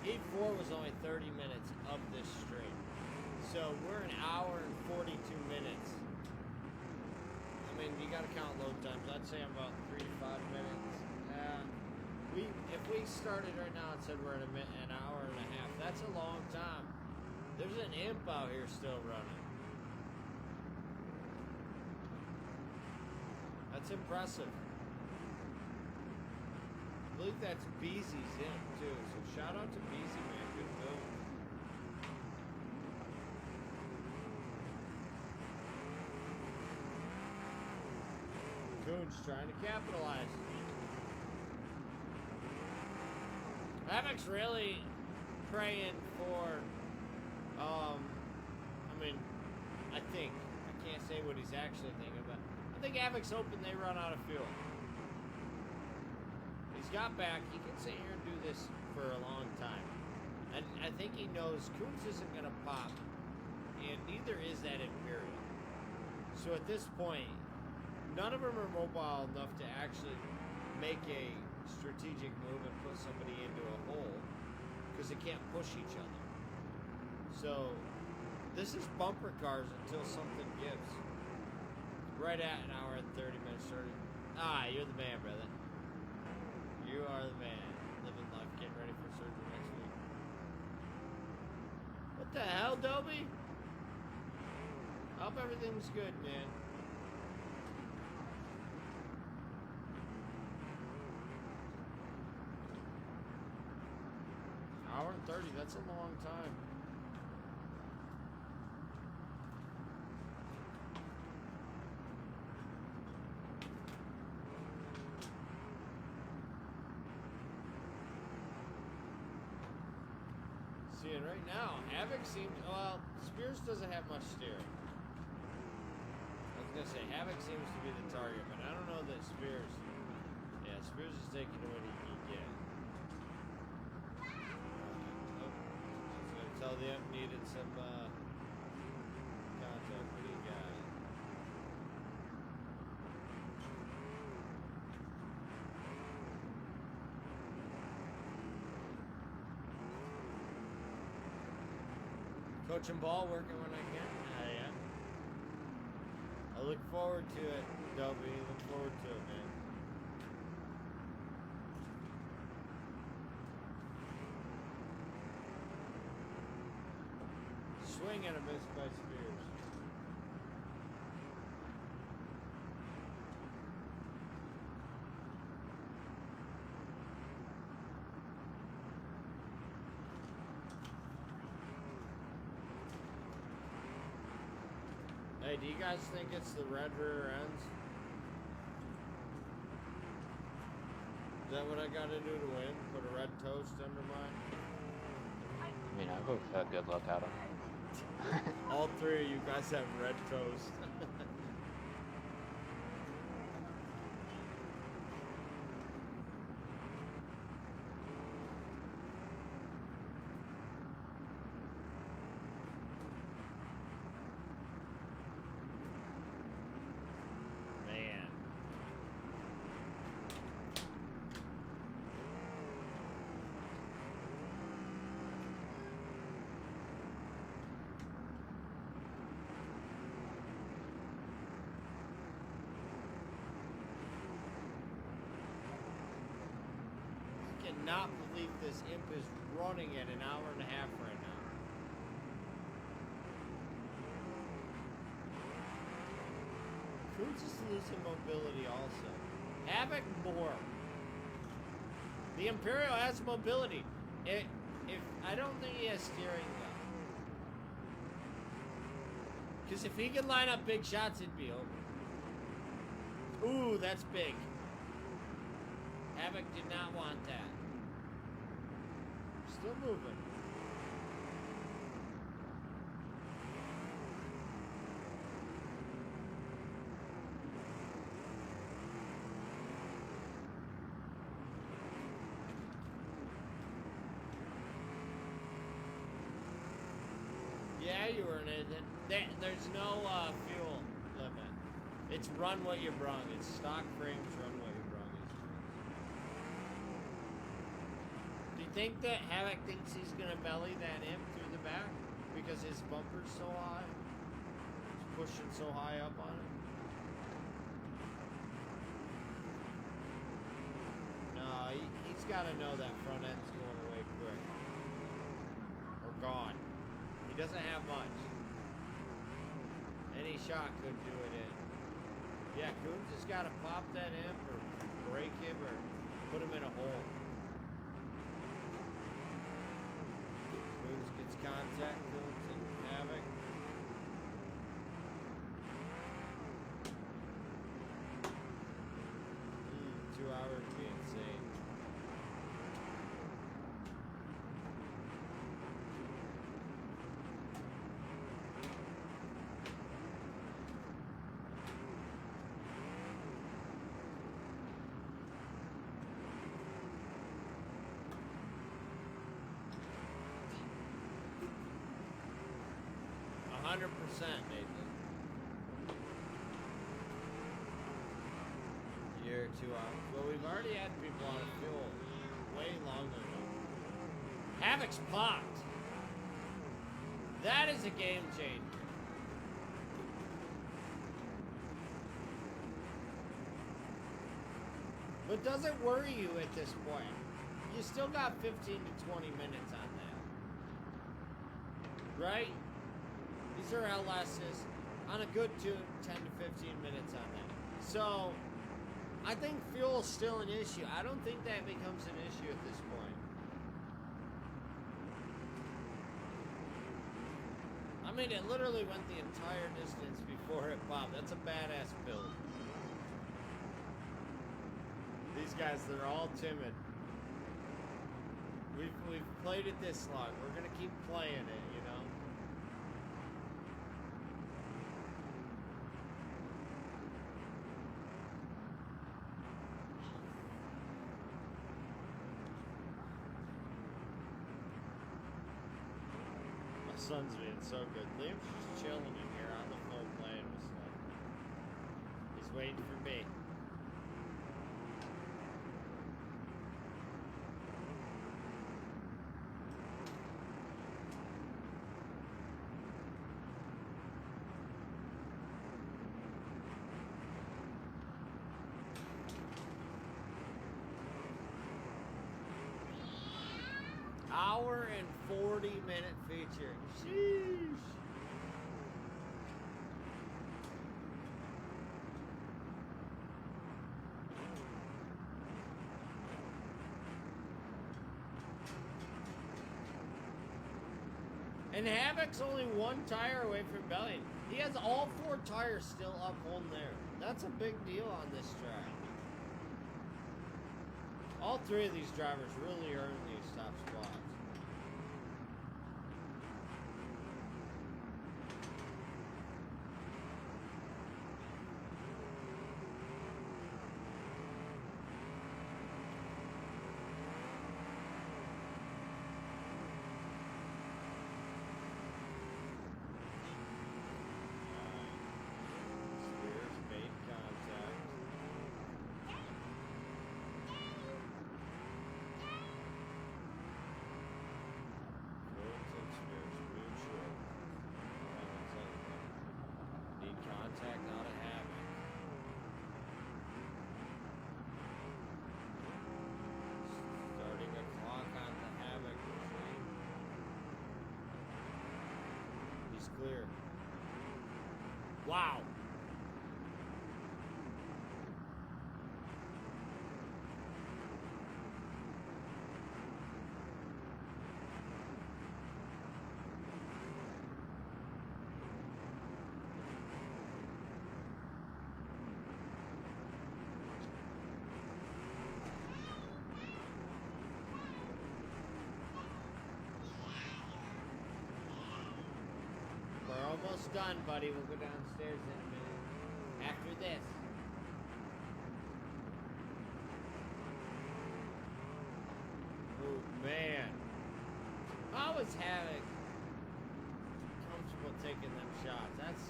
Speaker 2: Heat 4 was only 30 minutes of this stream. So we're an hour and 42 minutes. I mean, you gotta count load times. I'd say I'm about 3 to 5 minutes. If we started right now and said we're at an hour and a half, that's a long time. There's an imp out here still running. That's impressive. I believe that's Beezy's imp too, so shout out to Beezy, man. Good build. Coon's trying to capitalize. Havoc's really praying for I can't say what he's actually thinking, but I think Havoc's hoping they run out of fuel. He's got back. He can sit here and do this for a long time. And I think he knows Coons isn't going to pop, and neither is that Imperial. So at this point, none of them are mobile enough to actually make a strategic move and put somebody into a hole, because they can't push each other. So this is bumper cars until something gives. Right at an hour and 30 minutes started. You're the man, brother. You are the man. Living life, getting ready for surgery next week. What the hell, Dobie? I hope everything's good, man. Hour and 30, that's a long time. Seeing right now, Havoc seems, well, Spears doesn't have much steering. I was gonna say, Havoc seems to be the target, but I don't know that Spears, yeah, Spears is taking what he can get. I was gonna tell the imp needed some, contact, but he got it. Coaching ball, working when I can. I am. I look forward to it, Dobie. Look forward to it, man. Swing and a miss by Spears. Hey, do you guys think it's the red rear ends? Is that what I gotta do to win? Put a red toast under mine?
Speaker 14: I mean, I'll go with that. Good luck, Adam.
Speaker 2: All three of you guys have red toast. cannot believe this imp is running at an hour and a half right now. Cruz is losing mobility also. Havoc more. The Imperial has mobility. If I don't think he has steering though. Because if he can line up big shots, it'd be over. Ooh, that's big. Havoc did not want that. Still moving. Yeah, you were in it. There's no fuel limit. It's run what you brung. It's stock frames, run what you brung. Do you think that Havoc thinks he's gonna belly that imp through the back because his bumper's so high? He's pushing so high up on it. No, he's got to know that front end's going away quick or gone. He doesn't have much. Any shot could do it in. Yeah, Coons has got to pop that imp or break him or put him in a hole. Coons gets contact, Coons and Havoc. Two hours would be insane. Nathan. Year, 2 hours. Well, we've already had people on fuel way longer ago. Havoc's popped. That is a game changer. But does it worry you at this point? You still got 15 to 20 minutes on that. Right? These are LSs on a good 10 to 15 minutes on that. So, I think fuel's still an issue. I don't think that becomes an issue at this point. I mean, it literally went the entire distance before it popped. That's a badass build. These guys, they're all timid. We've played it this long. We're gonna keep playing it, you know? Son's being so good. Liam's just chilling in here on the phone playing with Slim. He's waiting for me. Hour and 40-minute feature. Sheesh. And Havoc's only one tire away from bellying. He has all 4 tires still up on there. That's a big deal on this track. All 3 of these drivers really earned these top spots. clear. Wow. We're almost done, buddy. We'll go downstairs in a minute. After this. Oh, man. I was having comfortable taking them shots.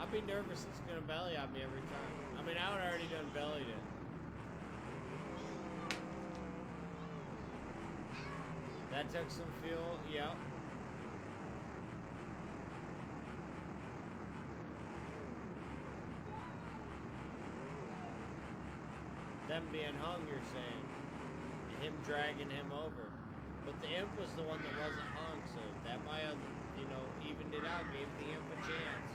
Speaker 2: I'd be nervous it's gonna belly on me every time. I mean, I would already done bellied it. That took some fuel, yep. Them being hung, you're saying. Him dragging him over. But the imp was the one that wasn't hung, so that might have, evened it out, gave the imp a chance.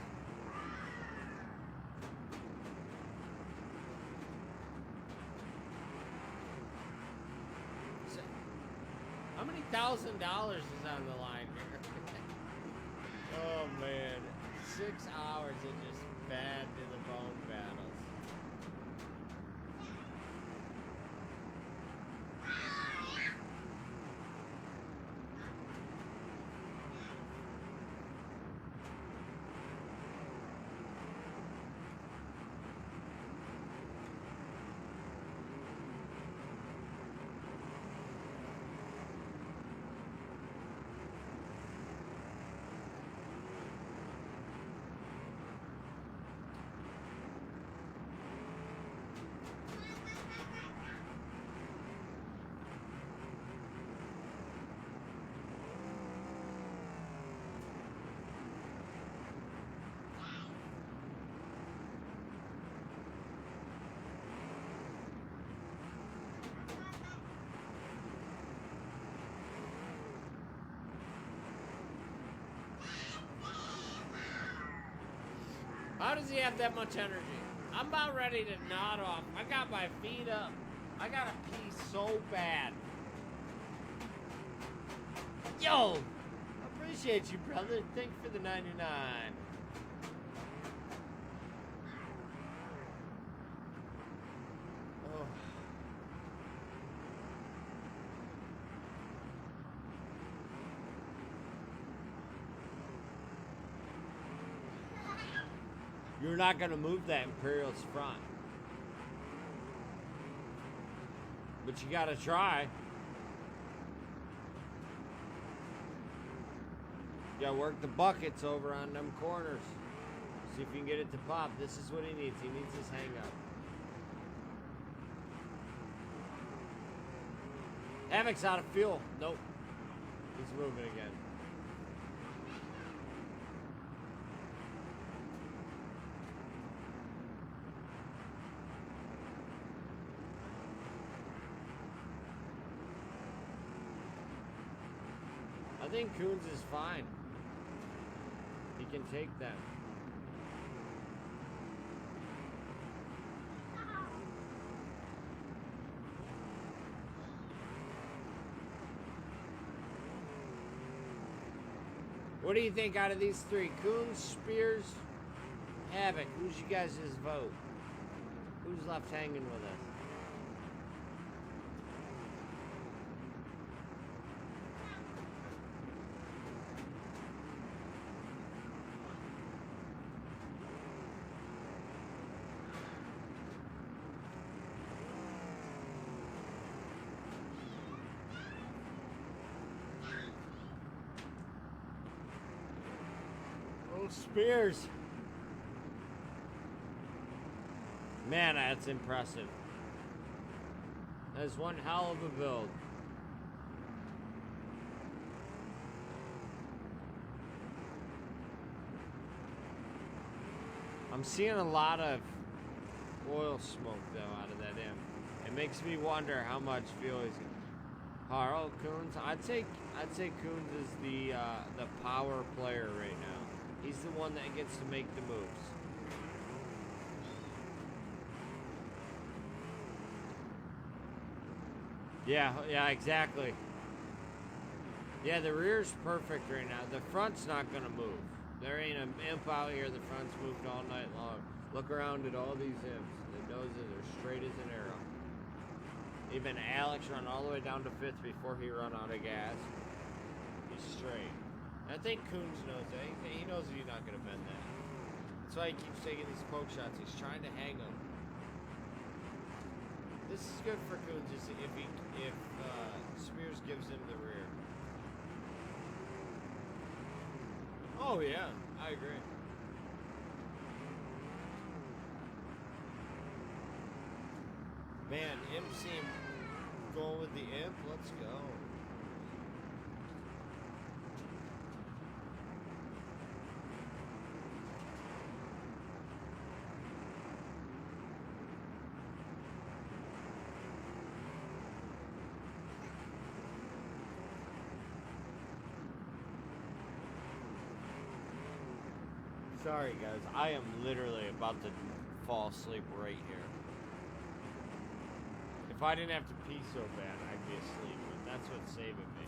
Speaker 2: So, how many $1,000 is on the line here? Oh man. 6 hours of just bad to the bone battles. How does he have that much energy? I'm about ready to nod off. I got my feet up. I gotta pee so bad. Yo! Appreciate you, brother. Thank you for the 99. Oh. You're not gonna move that Imperial's front. But you gotta try. You gotta work the buckets over on them corners. See if you can get it to pop. This is what he needs. He needs his hang up. Havoc's out of fuel. Nope. He's moving again. I think Coons is fine. He can take them. What do you think out of these three? Coons, Spears, Havoc. Who's you guys' vote? Who's left hanging with us? Spears. Man, that's impressive. That's one hell of a build. I'm seeing a lot of oil smoke though out of that imp. It makes me wonder how much fuel he's Harl Coons. I'd say Coons is the power player right now. He's the one that gets to make the moves. Yeah, exactly. Yeah, the rear's perfect right now. The front's not gonna move. There ain't an imp out here. The front's moved all night long. Look around at all these imps. The noses are straight as an arrow. Even Alex run all the way down to 5th before he run out of gas. He's straight. I think Coons knows that. He knows he's not gonna bend that. That's why he keeps taking these poke shots. He's trying to hang them. This is good for Coons if Spears gives him the rear. Oh yeah, I agree. Man, Imp seemed going with the Imp. Let's go. Sorry guys, I am literally about to fall asleep right here. If I didn't have to pee so bad, I'd be asleep, but that's what's saving me.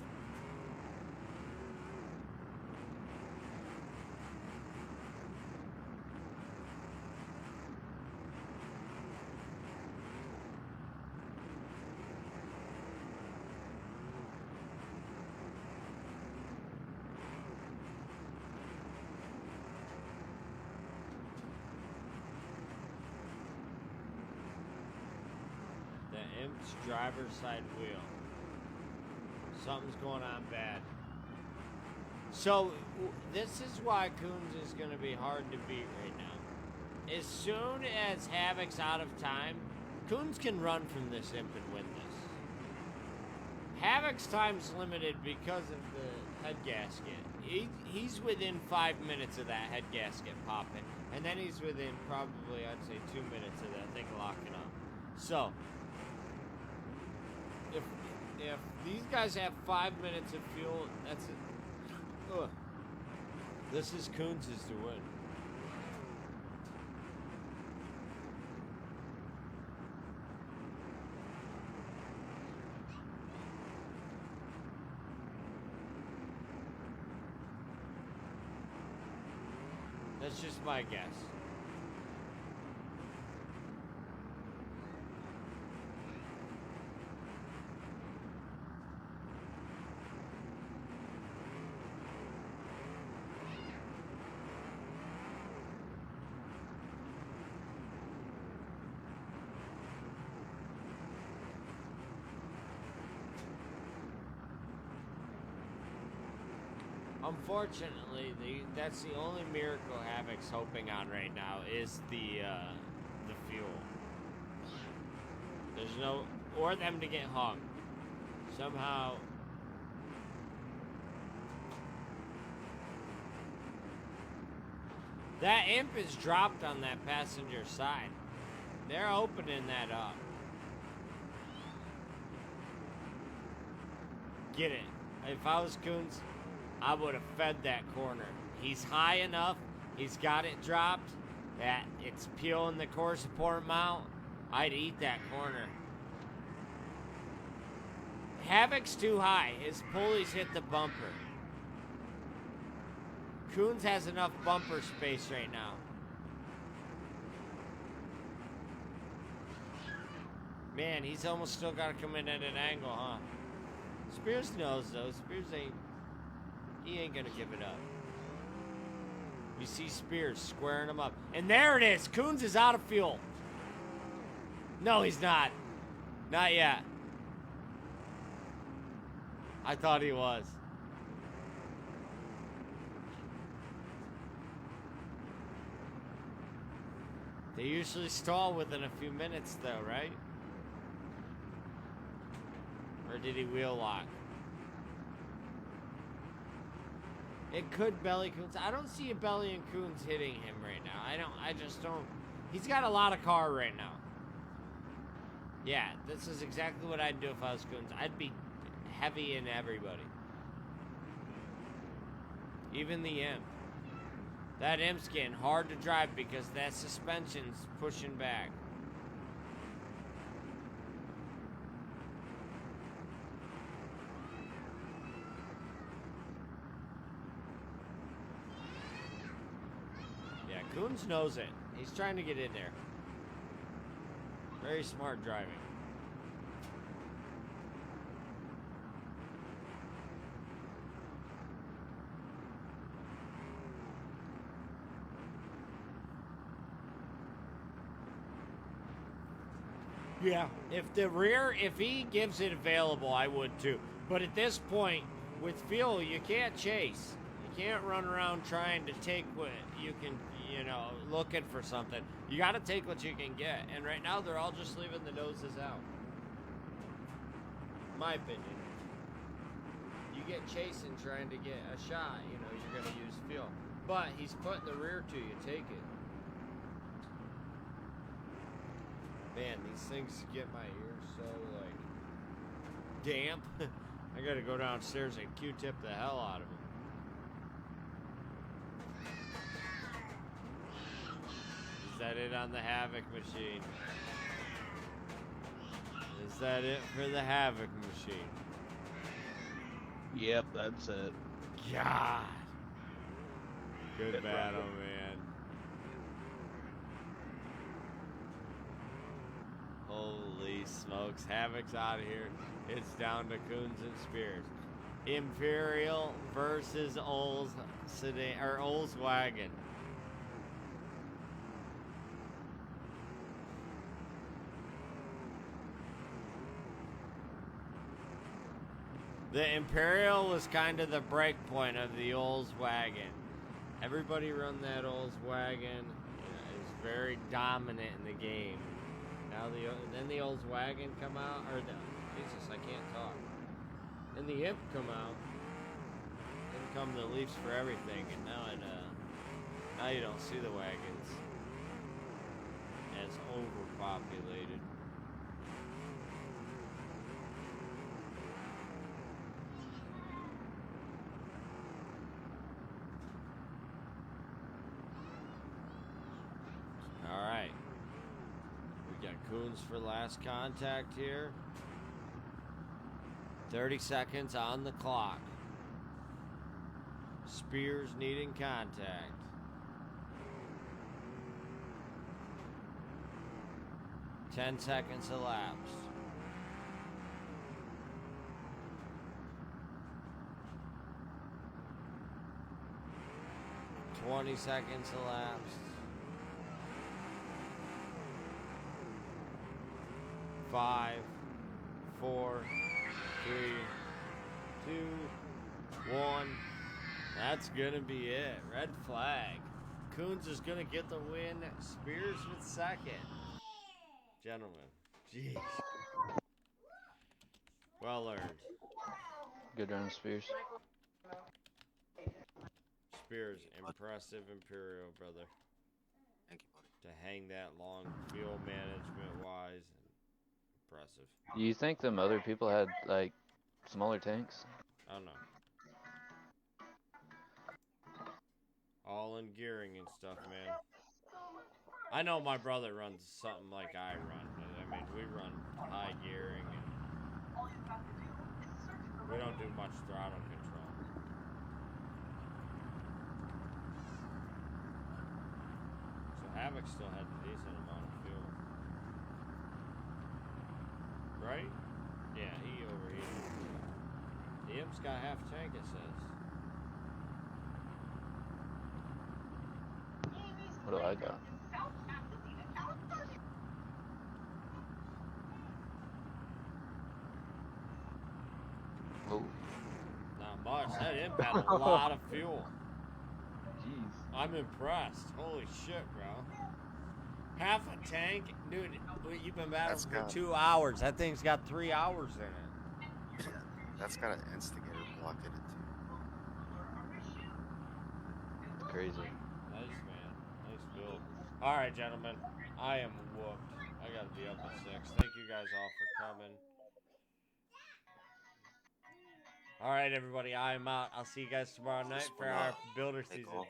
Speaker 2: Imp's driver's side wheel. Something's going on bad. So, this is why Coons is going to be hard to beat right now. As soon as Havoc's out of time, Coons can run from this Imp and win this. Havoc's time's limited because of the head gasket. He's within 5 minutes of that head gasket popping. And then he's within probably, I'd say, 2 minutes of that thing locking up. So, if these guys have 5 minutes of fuel, that's it. Ugh. This is Coons's to win. That's just my guess. Unfortunately, that's the only miracle Havoc's hoping on right now is the fuel. There's no, or them to get hung. Somehow. That Imp is dropped on that passenger side. They're opening that up. Get it. If I was Coons, I would have fed that corner. He's high enough. He's got it dropped that it's peeling the core support mount. I'd eat that corner. Havoc's too high. His pulleys hit the bumper. Coons has enough bumper space right now. Man, he's almost still got to come in at an angle, huh? Spears knows, though. Spears he ain't gonna give it up. You see Spears squaring him up. And there it is! Coons is out of fuel. No, he's not. Not yet. I thought he was. They usually stall within a few minutes, though, right? Or did he wheel lock? It could belly Coons. I don't see a belly and Coons hitting him right now. I just don't. He's got a lot of car right now. Yeah, this is exactly what I'd do if I was Coons. I'd be heavy in everybody. Even the Imp. That Imp's getting hard to drive because that suspension's pushing back. Yeah, Coons knows it. He's trying to get in there. Very smart driving. Yeah, if he gives it available, I would too. But at this point, with fuel, you can't chase. You can't run around trying to take what you can, looking for something. You got to take what you can get. And right now, they're all just leaving the noses out. My opinion. You get chasing trying to get a shot, you're going to use fuel. But he's putting the rear to you. Take it. Man, these things get my ears so, damp. I gotta go downstairs and Q-tip the hell out of them. Is that it on the Havoc machine? Is that it for the Havoc machine?
Speaker 13: Yep, that's it.
Speaker 2: God. Good battle, man. Holy smokes. Havoc's out of here. It's down to Coons and Spears. Imperial versus Olds sedan or Olds wagon. The Imperial was kind of the break point of the Olds wagon. Everybody run that Olds wagon. It's very dominant in the game. Now then the Olds wagon come out, or Jesus, I can't talk. Then the Imp come out. Then come the Leafs for everything, and now you don't see the wagons as overpopulated. All right. We got Coons for last contact here. 30 seconds on the clock. Spears needing contact. Ten seconds elapsed. Twenty seconds elapsed. 5, 4, 3, 2, 1. That's gonna be it. Red flag. Coons is gonna get the win. Spears with second. Gentlemen, jeez. Well earned.
Speaker 14: Good run, Spears.
Speaker 2: Spears, impressive Imperial, brother.
Speaker 15: Thank you, buddy.
Speaker 2: To hang that long fuel management wise. Impressive.
Speaker 14: You think them other people had, like, smaller tanks?
Speaker 2: I don't know. All in gearing and stuff, man. I know my brother runs something like I run. I mean, we run high gearing and we don't do much throttle control. So Havoc still had a decent amount of fuel. Right? Yeah, he overheated. The Imp's got half tank, it says.
Speaker 14: What do I got? Oh.
Speaker 2: Not much. That Imp had a lot of fuel.
Speaker 13: Jeez.
Speaker 2: I'm impressed. Holy shit, bro. Half a tank? Dude, you've been battling for 2 hours. That thing's got 3 hours in it.
Speaker 15: Yeah, that's got an instigator block in it too.
Speaker 14: Crazy.
Speaker 2: Nice, man. Nice build. Alright, gentlemen. I am whooped. I gotta be up at 6. Thank you guys all for coming. All right, everybody, I'm out. I'll see you guys tomorrow night for our builder
Speaker 15: Hey,
Speaker 2: season.
Speaker 15: Cole.